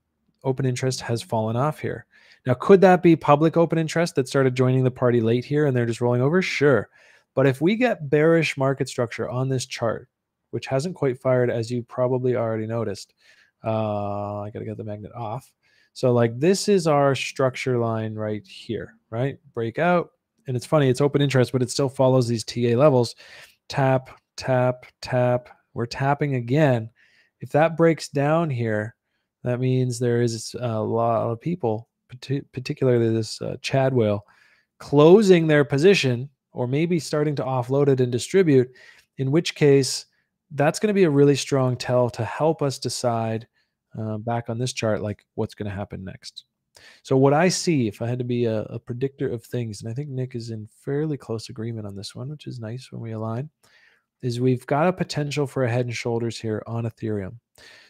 open interest has fallen off here. Now, could that be public open interest that started joining the party late here and they're just rolling over? Sure. But if we get bearish market structure on this chart, which hasn't quite fired, as you probably already noticed, I got to get the magnet off. So like this is our structure line right here, right? Breakout. And it's funny, it's open interest, but it still follows these TA levels. Tap, tap, tap. We're tapping again. If that breaks down here, that means there is a lot of people, particularly this Chad whale, closing their position or maybe starting to offload it and distribute, in which case that's going to be a really strong tell to help us decide back on this chart, like what's going to happen next. So what I see, if I had to be a predictor of things, and I think Nick is in fairly close agreement on this one, which is nice when we align, is we've got a potential for a head and shoulders here on Ethereum.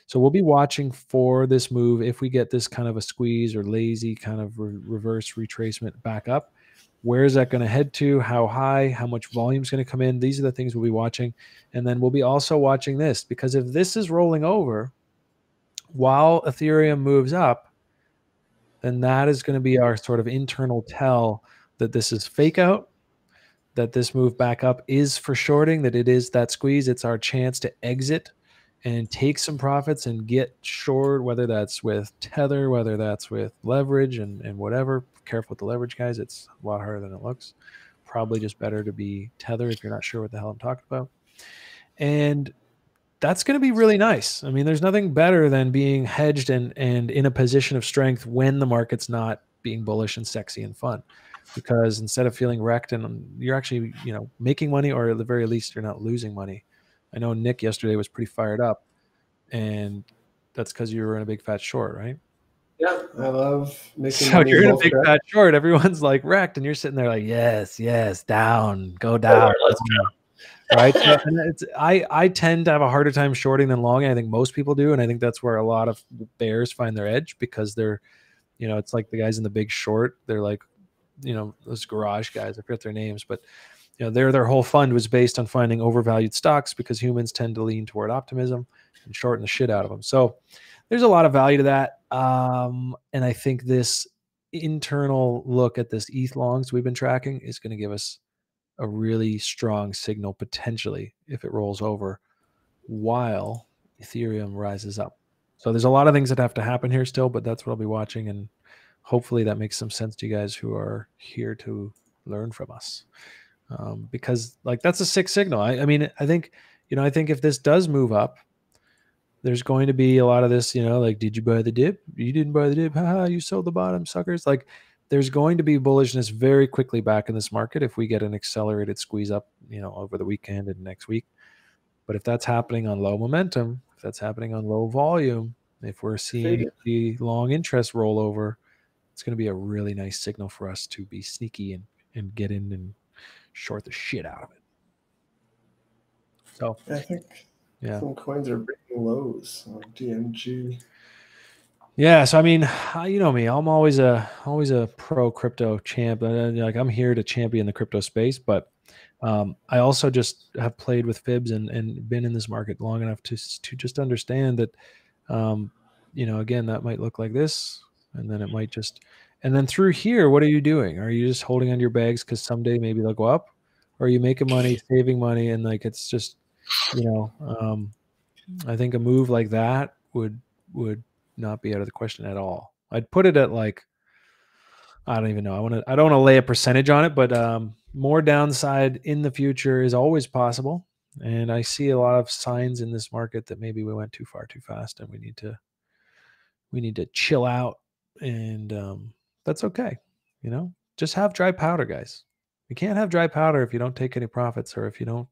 So we'll be watching for this move. If we get this kind of a squeeze or lazy kind of reverse retracement back up, where is that going to head to? How high? How much volume is going to come in? These are the things we'll be watching. And then we'll be also watching this, because if this is rolling over while Ethereum moves up, then that is going to be our sort of internal tell that this is fake out, that this move back up is for shorting, that it is that squeeze. It's our chance to exit and take some profits and get short, whether that's with Tether, whether that's with leverage and whatever. Careful with the leverage, guys. It's a lot harder than it looks. probably just better to be Tether if you're not sure what the hell I'm talking about. And that's going to be really nice. I mean, there's nothing better than being hedged and in a position of strength when the market's not being bullish and sexy and fun, because instead of feeling wrecked and you're actually, making money, or at the very least you're not losing money. I know Nick yesterday was pretty fired up, and that's because you were in a big fat short, right? Yeah, I love making So money you're in a both big directions. fat short, everyone's like wrecked, and you're sitting there like, yes, down, go down. Let's go. Right. So, and I tend to have a harder time shorting than longing. I think most people do. And I think that's where a lot of bears find their edge, because they're, it's like the guys in The Big Short. They're like, those garage guys, I forget their names, but their whole fund was based on finding overvalued stocks, because humans tend to lean toward optimism and shorten the shit out of them. So there's a lot of value to that. And I think this internal look at this ETH longs we've been tracking is going to give us a really strong signal potentially if it rolls over while Ethereum rises up. So there's a lot of things that have to happen here still, but that's what I'll be watching, and hopefully that makes some sense to you guys who are here to learn from us. Because like that's a sick signal. I mean, I think if this does move up, there's going to be a lot of this, like, did you buy the dip? You didn't buy the dip. Haha, you sold the bottom, suckers. Like, there's going to be bullishness very quickly back in this market if we get an accelerated squeeze up, over the weekend and next week. But if that's happening on low momentum, if that's happening on low volume, if we're seeing the long interest rollover, it's going to be a really nice signal for us to be sneaky and get in and short the shit out of it. So I think some coins are breaking lows on DMG. Yeah, so I mean, you know me, I'm always a pro crypto champ. Like, I'm here to champion the crypto space, but I also just have played with fibs and been in this market long enough to just understand that, again, that might look like this, and then it might just, and then through here, what are you doing? Are you just holding on your bags because someday maybe they'll go up, or are you making money, saving money, and like it's just, I think a move like that would not be out of the question at all. I'd put it at like, I don't even know. I don't want to lay a percentage on it, but more downside in the future is always possible. And I see a lot of signs in this market that maybe we went too far too fast, and we need to chill out, and that's okay. Just have dry powder, guys. You can't have dry powder if you don't take any profits, or if you don't,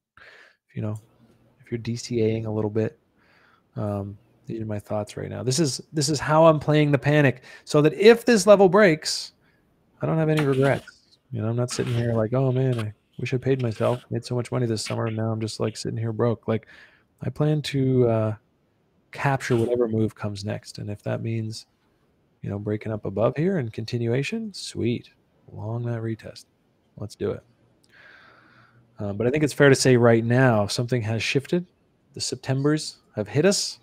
if you're DCAing a little bit. These are my thoughts right now. This is how I'm playing the panic, so that if this level breaks, I don't have any regrets. I'm not sitting here like, oh man, I wish I paid myself, made so much money this summer, and now I'm just like sitting here broke. Like, I plan to capture whatever move comes next, and if that means, breaking up above here and continuation, sweet, long that retest, let's do it. But I think it's fair to say right now something has shifted. The Septembers have hit us.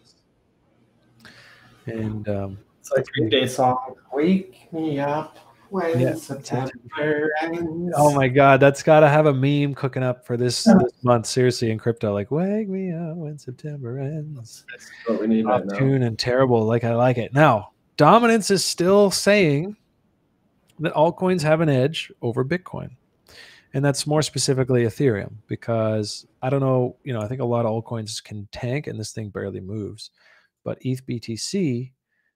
And it's like Green Day song, "Wake Me Up When September Ends." Oh my God, that's got to have a meme cooking up for this month. Seriously, in crypto, like, wake me up when September ends. That's what we need right now. Tune and terrible. Like, I like it. Now, Dominance is still saying that altcoins have an edge over Bitcoin. And that's more specifically Ethereum, because I don't know, I think a lot of altcoins can tank and this thing barely moves. But ETH BTC,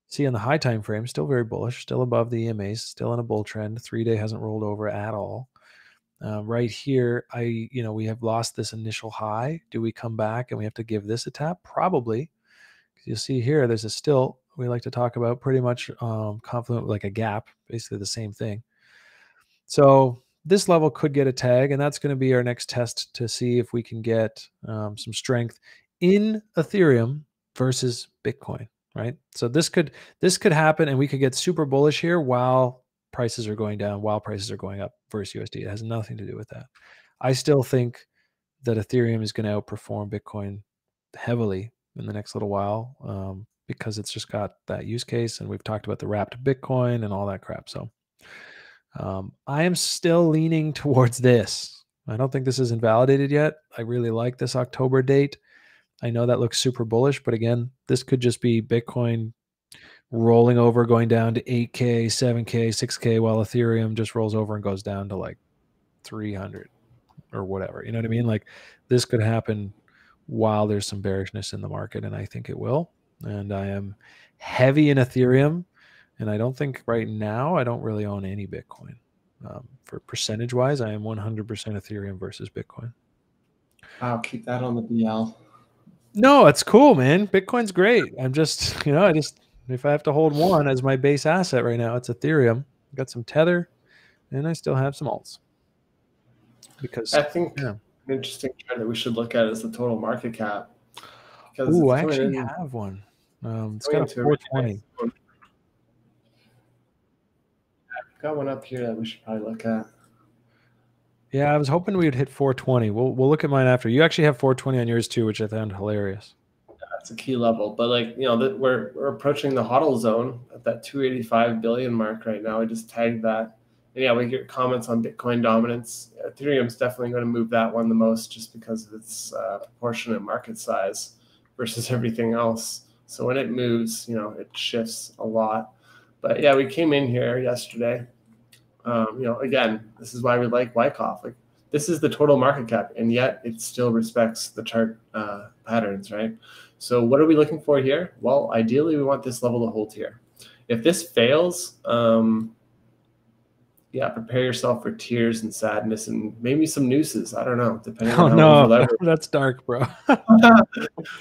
see on the high time frame, still very bullish, still above the EMAs, still in a bull trend. 3-day hasn't rolled over at all. Right here, we have lost this initial high. Do we come back and we have to give this a tap? Probably. You'll see here, there's a still, we like to talk about pretty much confluent, like a gap, basically the same thing. So this level could get a tag, and that's going to be our next test to see if we can get some strength in Ethereum versus Bitcoin, right? So this could happen, and we could get super bullish here while prices are going down, while prices are going up versus USD. It has nothing to do with that. I still think that Ethereum is going to outperform Bitcoin heavily in the next little while, because it's just got that use case, and we've talked about the wrapped Bitcoin and all that crap. So I am still leaning towards this. I don't think this is invalidated yet. I really like this October date. I know that looks super bullish, but again, this could just be Bitcoin rolling over, going down to 8K, 7K, 6K, while Ethereum just rolls over and goes down to like 300 or whatever. You know what I mean? Like this could happen while there's some bearishness in the market, and I think it will. And I am heavy in Ethereum, and I don't think right now I don't really own any Bitcoin. For percentage wise, I am 100% Ethereum versus Bitcoin. I'll keep that on the BL. No, it's cool, man. Bitcoin's great. I'm just, if I have to hold one as my base asset right now, it's Ethereum. I got some Tether, and I still have some alts. Because I think an interesting trend that we should look at is the total market cap. Ooh, I actually have one. It's got a 420. I've got one up here that we should probably look at. Yeah, I was hoping we would hit 420. We'll look at mine after. You actually have 420 on yours too, which I found hilarious. That's a key level, but like we're approaching the HODL zone at that 285 billion mark right now. I just tagged that. And yeah, we get comments on Bitcoin dominance. Ethereum's definitely going to move that one the most just because of its proportionate market size versus everything else. So when it moves, it shifts a lot. But yeah, we came in here yesterday. Again, this is why we like Wyckoff. Like this is the total market cap, and yet it still respects the chart patterns, right? So what are we looking for here? Well, ideally, we want this level to hold here. If this fails, prepare yourself for tears and sadness and maybe some nooses. I don't know, depending on how that's dark, bro.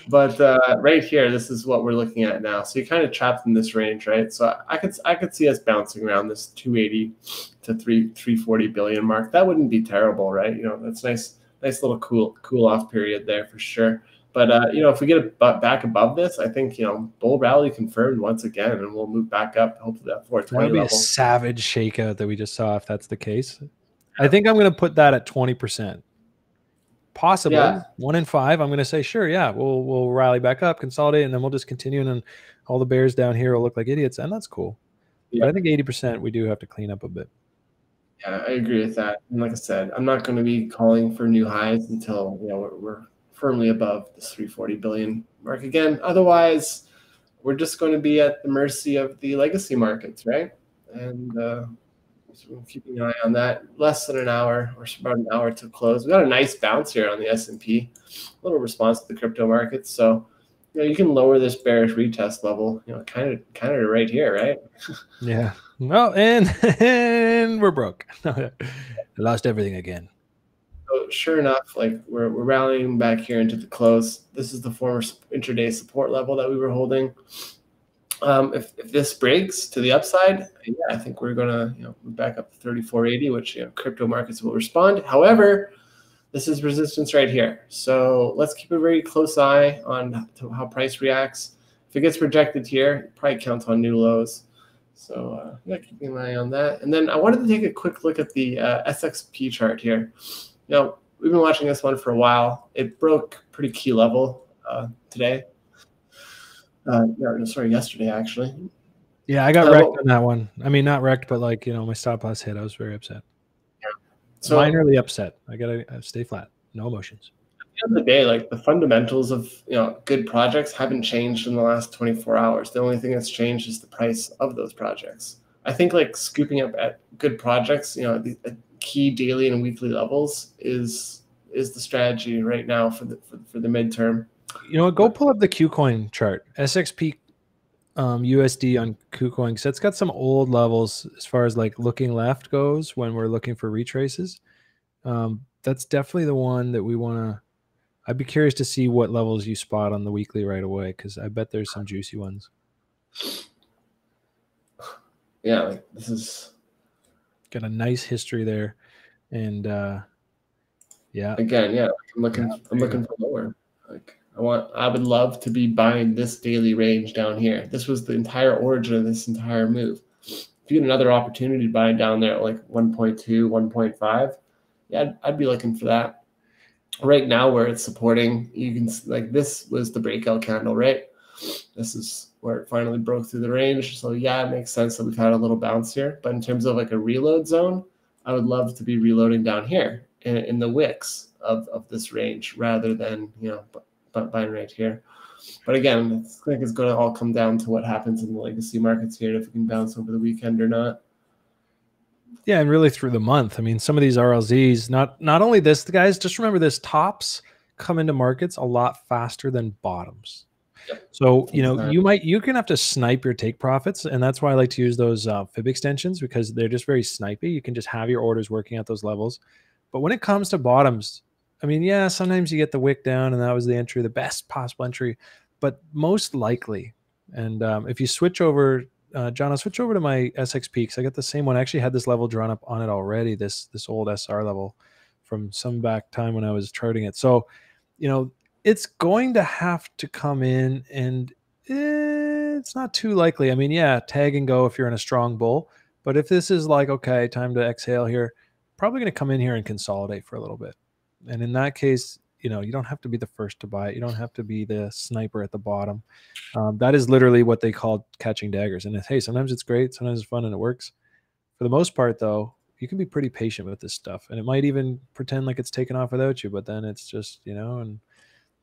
But right here, this is what we're looking at now. So you're kind of trapped in this range, right? So I could see us bouncing around this 280 to 340 billion mark. That wouldn't be terrible, right? That's nice little cool off period there for sure. But if we get back above this, I think bull rally confirmed once again, and we'll move back up. Hopefully that 420 level. That would be a savage shakeout that we just saw if that's the case. I think I'm going to put that at 20%. Possibly 1 in 5. I'm going to say sure, yeah, we'll rally back up, consolidate, and then we'll just continue, and then all the bears down here will look like idiots, and that's cool. Yeah. But I think 80% we do have to clean up a bit. Yeah, I agree with that. And like I said, I'm not going to be calling for new highs until we're firmly above this 340 billion mark again. Otherwise, we're just going to be at the mercy of the legacy markets, right? And so we're keeping an eye on that. Less than an hour, or about an hour to close. We got a nice bounce here on the S&P. A little response to the crypto markets. So you can lower this bearish retest level, kind of right here, right? Yeah. Well, and we're broke. I lost everything again. So sure enough, like we're rallying back here into the close. This is the former intraday support level that we were holding. If this breaks to the upside, I think we're gonna move back up to 3480, which crypto markets will respond. However, this is resistance right here. So let's keep a very close eye on how price reacts. If it gets rejected here, probably count on new lows. So keeping an eye on that. And then I wanted to take a quick look at the SXP chart here. We've been watching this one for a while. It broke pretty key level today. Yesterday actually. Yeah, I got wrecked on that one. I mean, not wrecked, but like my stop loss hit. I was very upset. Yeah. So minorly upset. I gotta stay flat. No emotions. At the end of the day, like the fundamentals of good projects haven't changed in the last 24 hours. The only thing that's changed is the price of those projects. I think like scooping up at good projects, the key daily and weekly levels is the strategy right now for the midterm. Go pull up the KuCoin chart. SXP USD on KuCoin. So it's got some old levels as far as like looking left goes when we're looking for retraces. That's definitely the one that we want to. I'd be curious to see what levels you spot on the weekly right away, because I bet there's some juicy ones. Yeah, like this is got a nice history there, and yeah. Again, yeah, I'm looking for lower. Like I would love to be buying this daily range down here. This was the entire origin of this entire move. If you get another opportunity to buy down there at like 1.2, 1.5, yeah, I'd be looking for that. Right now where it's supporting, you can like this was the breakout candle, right? This is where it finally broke through the range. So yeah, it makes sense that we've had a little bounce here. But in terms of like a reload zone, I would love to be reloading down here in the wicks of this range rather than buying right here. But again, I think it's going to all come down to what happens in the legacy markets here, if we can bounce over the weekend or not. Yeah, and really through the month. I mean, some of these RLZs, not only this, the guys, just remember this, tops come into markets a lot faster than bottoms. Yep. So, you can have to snipe your take profits. And that's why I like to use those fib extensions, because they're just very snipey. You can just have your orders working at those levels. But when it comes to bottoms, I mean, yeah, sometimes you get the wick down and that was the entry, the best possible entry, but most likely. And if you switch over, John, I'll switch over to my SXP because I got the same one. I actually had this level drawn up on it already, this old SR level from some back time when I was charting it. So, it's going to have to come in, and it's not too likely. I mean, yeah, tag and go if you're in a strong bull. But if this is like, okay, time to exhale here, probably going to come in here and consolidate for a little bit. And in that case, you don't have to be the first to buy it. You don't have to be the sniper at the bottom. That is literally what they call catching daggers. And hey, sometimes it's great, sometimes it's fun, and it works. For the most part, though, you can be pretty patient with this stuff, and it might even pretend like it's taken off without you. But then it's just, and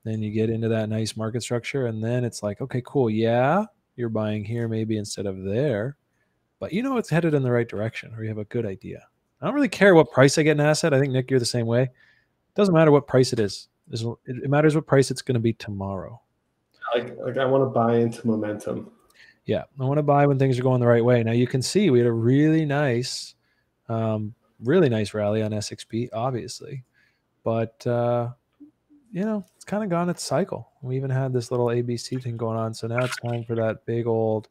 then you get into that nice market structure, and then it's like, okay, cool. Yeah, you're buying here maybe instead of there, but it's headed in the right direction, or you have a good idea. I don't really care what price I get an asset. I think, Nick, you're the same way. It doesn't matter what price it is. It matters what price it's going to be tomorrow. Like I want to buy into momentum. Yeah, I want to buy when things are going the right way. Now you can see we had a really nice rally on SXP, obviously, but it's kind of gone its cycle. We even had this little ABC thing going on, so now it's time for that big old,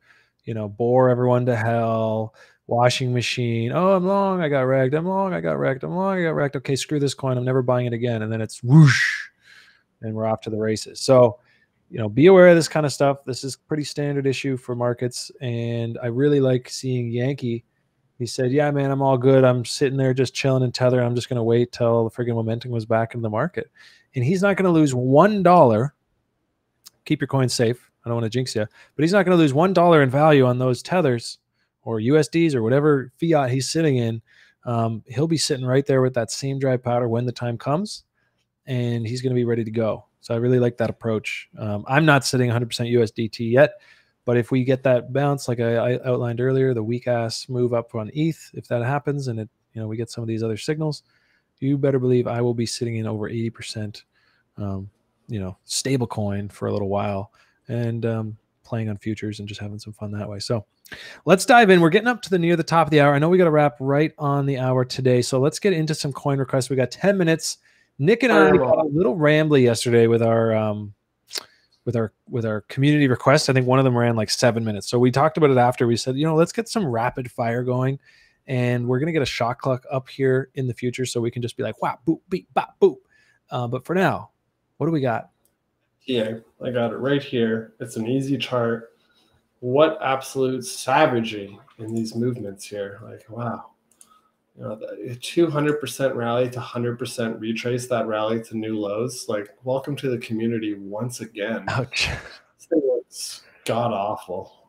bore everyone to hell, washing machine. Oh, I'm long, I got wrecked. I'm long, I got wrecked. I'm long, I got wrecked. Okay, screw this coin. I'm never buying it again. And then it's whoosh, and we're off to the races. So, be aware of this kind of stuff. This is pretty standard issue for markets, and I really like seeing Yankee. He said, yeah, man, I'm all good. I'm sitting there just chilling and tether. I'm just going to wait till the friggin' momentum was back in the market. And he's not going to lose $1. Keep your coins safe. I don't want to jinx you, but he's not going to lose $1 in value on those tethers or USDs or whatever fiat he's sitting in. He'll be sitting right there with that same dry powder when the time comes, and he's going to be ready to go. So I really like that approach. I'm not sitting 100% USDT yet, but if we get that bounce, like I outlined earlier, the weak ass move up on ETH, if that happens and we get some of these other signals, you better believe I will be sitting in over 80%, stable coin for a little while, and playing on futures and just having some fun that way. So let's dive in. We're getting up to near the top of the hour. I know we got to wrap right on the hour today. So let's get into some coin requests. We got 10 minutes. Nick and I got a little rambly yesterday with our community requests. I think one of them ran like 7 minutes. So we talked about it after. We said, let's get some rapid fire going, and we're going to get a shot clock up here in the future so we can just be like, wow, boop, beep, bop, boop. But for now, what do we got? Yeah, I got it right here. It's an easy chart. What absolute savagery in these movements here. Like, wow. 200% rally to 100% retrace that rally to new lows. Like, welcome to the community once again. Ouch. This thing looks god awful.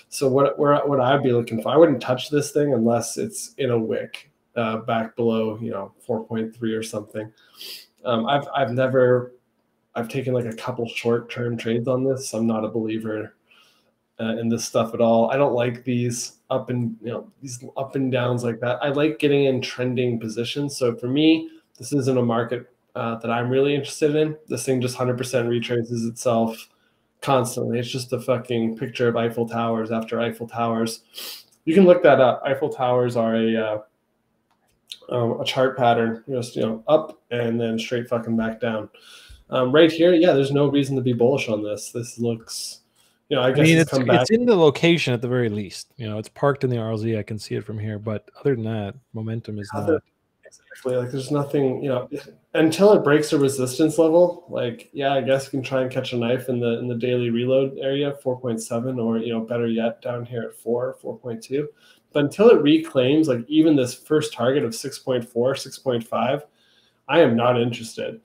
So what I'd be looking for, I wouldn't touch this thing unless it's in a wick back below 4.3 or something. I've taken like a couple short-term trades on this. I'm not a believer in this stuff at all. I don't like these these up and downs like that. I like getting in trending positions. So for me, this isn't a market that I'm really interested in. This thing just 100% retraces itself constantly. It's just a fucking picture of Eiffel Towers after Eiffel Towers. You can look that up. Eiffel Towers are a chart pattern, just up and then straight fucking back down. Right here, yeah, there's no reason to be bullish on this. This looks, I guess it's in the location at the very least. It's parked in the RLZ. I can see it from here, but other than that, momentum is not. Exactly. Like, there's nothing, until it breaks a resistance level. Like, yeah, I guess you can try and catch a knife in the daily reload area, 4.7, or better yet, down here at 4.2. But until it reclaims, like, even this first target of 6.4, 6.5, I am not interested.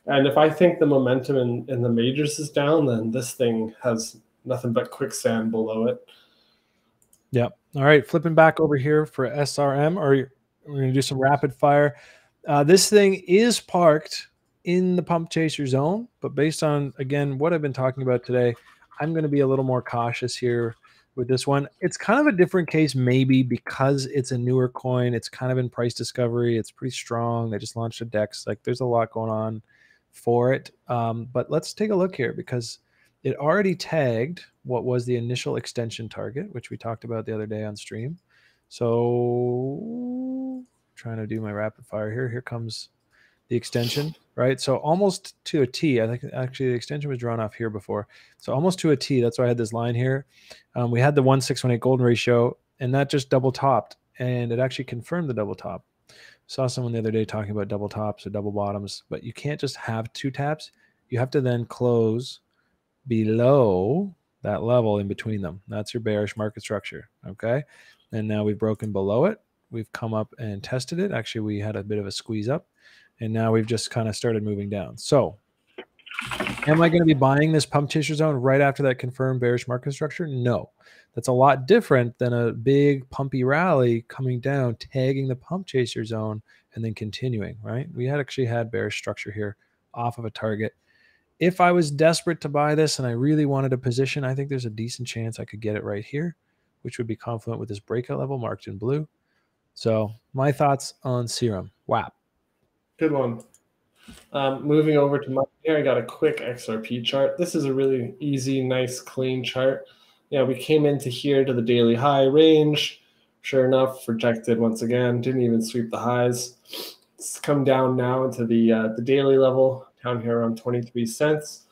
And if I think the momentum in the majors is down, then this thing has nothing but quicksand below it. Yeah. All right. Flipping back over here for SRM, or we're going to do some rapid fire. This thing is parked in the pump chaser zone, but based on, again, what I've been talking about today, I'm going to be a little more cautious here. with this one. It's kind of a different case, maybe because it's a newer coin. It's kind of in price discovery. It's pretty strong. They just launched a DEX. Like there's a lot going on for it. But let's take a look here because it already tagged what was the initial extension target, which we talked about the other day on stream. So trying to do my rapid fire here. Here comes the extension, right? So almost to a T. I think actually the extension was drawn off here before. So almost to a T. That's why I had this line here. We had the 1.618 golden ratio, and that just double topped, and it actually confirmed the double top. Saw someone the other day talking about double tops or double bottoms, but you can't just have two taps. You have to then close below that level in between them. That's your bearish market structure, okay? And now we've broken below it. We've come up and tested it. Actually, we had a bit of a squeeze up, and now we've just kind of started moving down. So am I going to be buying this pump chaser zone right after that confirmed bearish market structure? No. That's a lot different than a big pumpy rally coming down, tagging the pump chaser zone, and then continuing, right? We had actually had bearish structure here off of a target. If I was desperate to buy this and I really wanted a position, I think there's a decent chance I could get it right here, which would be confluent with this breakout level marked in blue. So my thoughts on Serum. WAP. Good one. Moving over to my here, I got a quick XRP chart. This is a really easy, nice, clean chart. Yeah, we came into here to the daily high range. Sure enough, rejected once again. Didn't even sweep the highs. It's come down now into the daily level down here around 23 cents.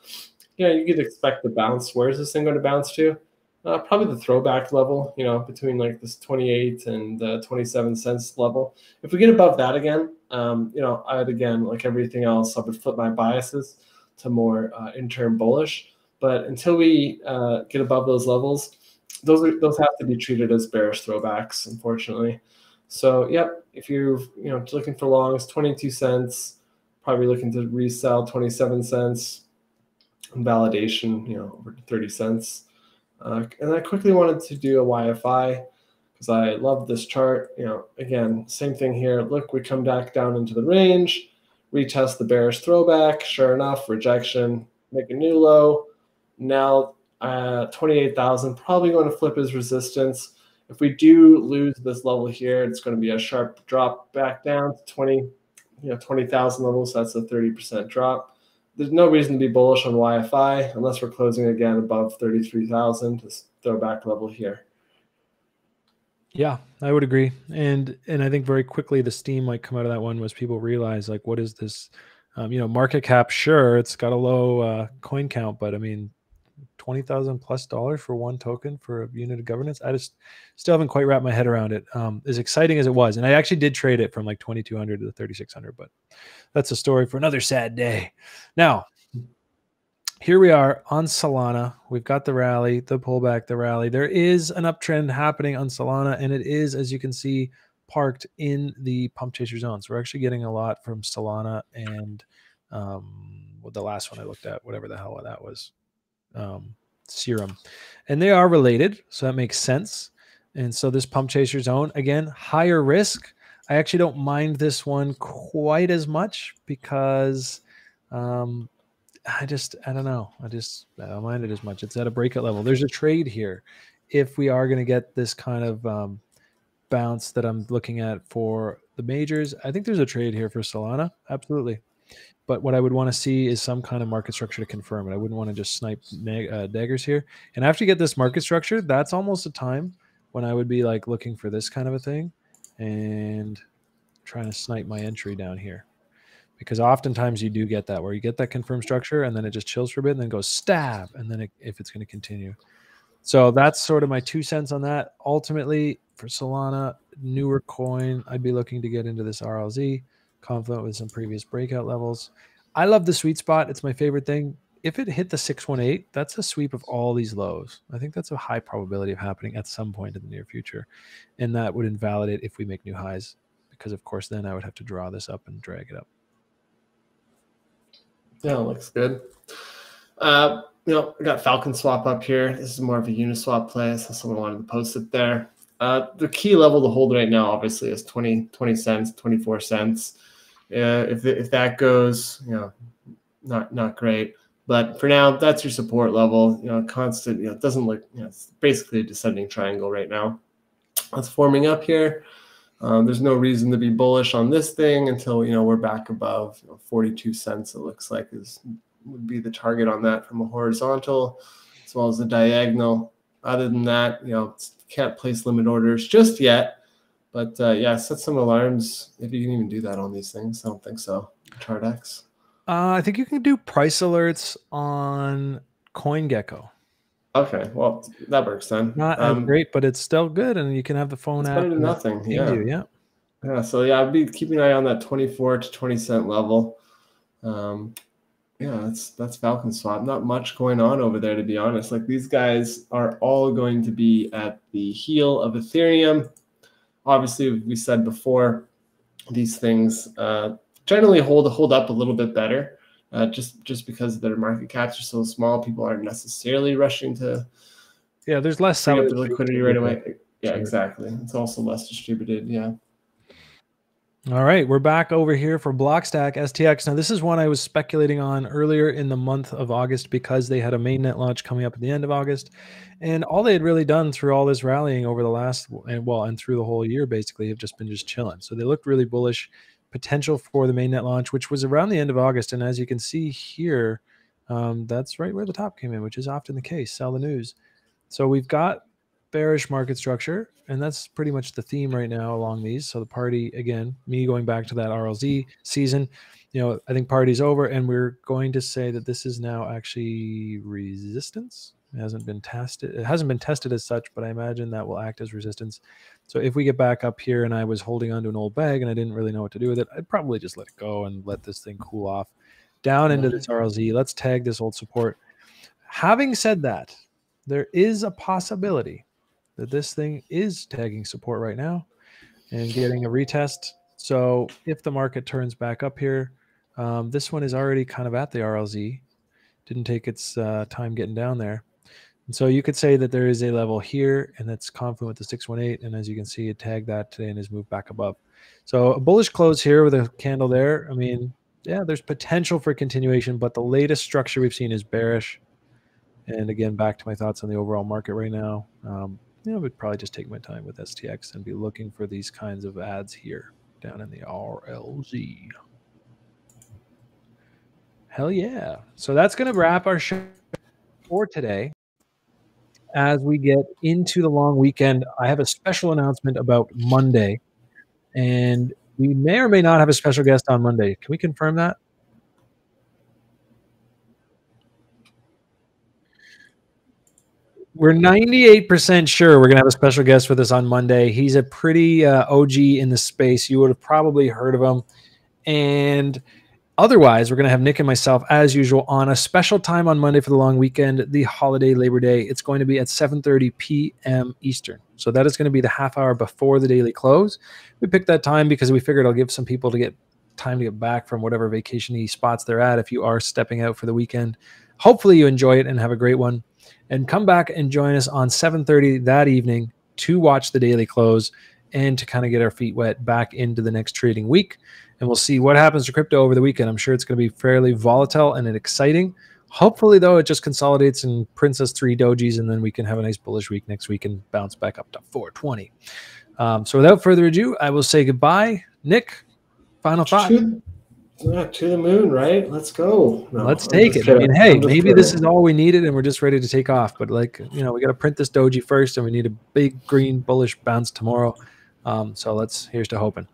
Yeah, you could expect the bounce. Where is this thing going to bounce to? Probably the throwback level, between like this 28 and 27 cents level. If we get above that again, I'd again, like everything else, I would flip my biases to more interim bullish. But until we get above those levels, those have to be treated as bearish throwbacks, unfortunately. So, yep, if you're looking for longs, 22 cents, probably looking to resell 27 cents, and validation, over to 30 cents. And I quickly wanted to do a YFI because I love this chart. Again, same thing here. Look, we come back down into the range, retest the bearish throwback. Sure enough, rejection, make a new low. Now 28,000, probably going to flip as resistance. If we do lose this level here, it's going to be a sharp drop back down to 20,000 levels. So that's a 30% drop. There's no reason to be bullish on YFI unless we're closing again above 33,000 to throwback level here. Yeah, I would agree. And I think very quickly the steam might come out of that one was people realize, like, what is this? Market cap, sure, it's got a low coin count, but I mean, $20,000+ for one token for a unit of governance. I just still haven't quite wrapped my head around it. As exciting as it was, and I actually did trade it from like 2,200 to 3,600, but that's a story for another sad day. Now, here we are on Solana. We've got the rally, the pullback, the rally. There is an uptrend happening on Solana, and it is, as you can see, parked in the pump chaser zone. So we're actually getting a lot from Solana and the last one I looked at, whatever the hell that was. Serum, and they are related, so that makes sense. And so this pump chaser zone, again, higher risk. I actually don't mind this one quite as much because I don't know. I don't mind it as much. It's at a breakout level. There's a trade here. If we are going to get this kind of bounce that I'm looking at for the majors, I think there's a trade here for Solana. Absolutely. But what I would want to see is some kind of market structure to confirm it. I wouldn't want to just snipe daggers here. And after you get this market structure, that's almost a time when I would be like looking for this kind of a thing and trying to snipe my entry down here. Because oftentimes you do get that where you get that confirmed structure and then it just chills for a bit and then goes stab. And then if it's going to continue. So that's sort of my 2 cents on that. Ultimately, for Solana, newer coin, I'd be looking to get into this RLZ. Confluent with some previous breakout levels. I love the sweet spot. It's my favorite thing. If it hit the 618, that's a sweep of all these lows. I think that's a high probability of happening at some point in the near future. And that would invalidate if we make new highs, because of course, then I would have to draw this up and drag it up. Yeah, looks good. I got Falcon swap up here. This is more of a Uniswap play, so someone wanted to post it there. The key level to hold right now, obviously, is 20 cents, 24 cents. If that goes, not great. But for now, that's your support level. Constant. It doesn't look. It's basically a descending triangle right now. It's forming up here. There's no reason to be bullish on this thing until we're back above 42 cents. It looks like would be the target on that from a horizontal as well as a diagonal. Other than that, can't place limit orders just yet. But yeah, set some alarms if you can even do that on these things. I don't think so. ChartX. I think you can do price alerts on CoinGecko. Okay, well, that works then. Not as great, but it's still good, and you can have the phone app. Better than nothing. Yeah. Yeah. So yeah, I'd be keeping an eye on that 24 to 20 cent level. Yeah, that's Falcon Swap. Not much going on over there, to be honest. Like, these guys are all going to be at the heel of Ethereum. Obviously, we said before, these things generally hold up a little bit better, just because their market caps are so small. People aren't necessarily rushing to there's less free up the liquidity right away. Yeah, Sure. Exactly. It's also less distributed. Yeah. All right, we're back over here for Blockstack STX. Now, this is one I was speculating on earlier in the month of August because they had a mainnet launch coming up at the end of August. And all they had really done through all this rallying over the last, and through the whole year, basically, have just been chilling. So they looked really bullish. Potential for the mainnet launch, which was around the end of August. And as you can see here, that's right where the top came in, which is often the case. Sell the news. So we've got bearish market structure, and that's pretty much the theme right now along these. So the party, again, me going back to that RLZ season, I think party's over, and we're going to say that this is now actually resistance. It hasn't been tested. It hasn't been tested as such, but I imagine that will act as resistance. So if we get back up here and I was holding onto an old bag and I didn't really know what to do with it, I'd probably just let it go and let this thing cool off down into this RLZ. Let's tag this old support. Having said that, there is a possibility that this thing is tagging support right now and getting a retest. So if the market turns back up here, this one is already kind of at the RLZ. Didn't take its time getting down there. And so you could say that there is a level here, and that's confluent with the 618. And as you can see, it tagged that today and has moved back above. So a bullish close here with a candle there. I mean, yeah, there's potential for continuation, but the latest structure we've seen is bearish. And again, back to my thoughts on the overall market right now. I would probably just take my time with STX and be looking for these kinds of ads here down in the RLZ. Hell yeah. So that's going to wrap our show for today. As we get into the long weekend, I have a special announcement about Monday, and we may or may not have a special guest on Monday. Can we confirm that? We're 98% sure we're going to have a special guest with us on Monday. He's a pretty OG in the space. You would have probably heard of him. And otherwise, we're going to have Nick and myself, as usual, on a special time on Monday for the long weekend, the holiday Labor Day. It's going to be at 7:30 p.m. Eastern. So that is going to be the half hour before the daily close. We picked that time because we figured I'll give some people to get time to get back from whatever vacation-y spots they're at if you are stepping out for the weekend. Hopefully you enjoy it and have a great one. And come back and join us on 7:30 that evening to watch the daily close and to kind of get our feet wet back into the next trading week. And we'll see what happens to crypto over the weekend. I'm sure it's going to be fairly volatile and exciting. Hopefully, though, it just consolidates and prints us 3 dojis, and then we can have a nice bullish week next week and bounce back up to 420. So without further ado, I will say goodbye. Nick, final thought. To the moon, right? Let's go. No, let's take it. I mean, hey, maybe this is all we needed and we're just ready to take off. But we got to print this doji first, and we need a big green bullish bounce tomorrow. So here's to hoping.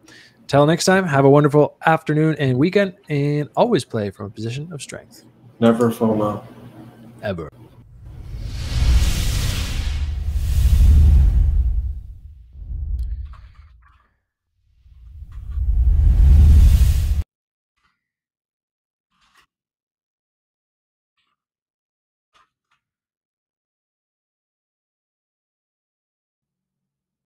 Till next time, have a wonderful afternoon and weekend, and always play from a position of strength. Never FOMO. Ever.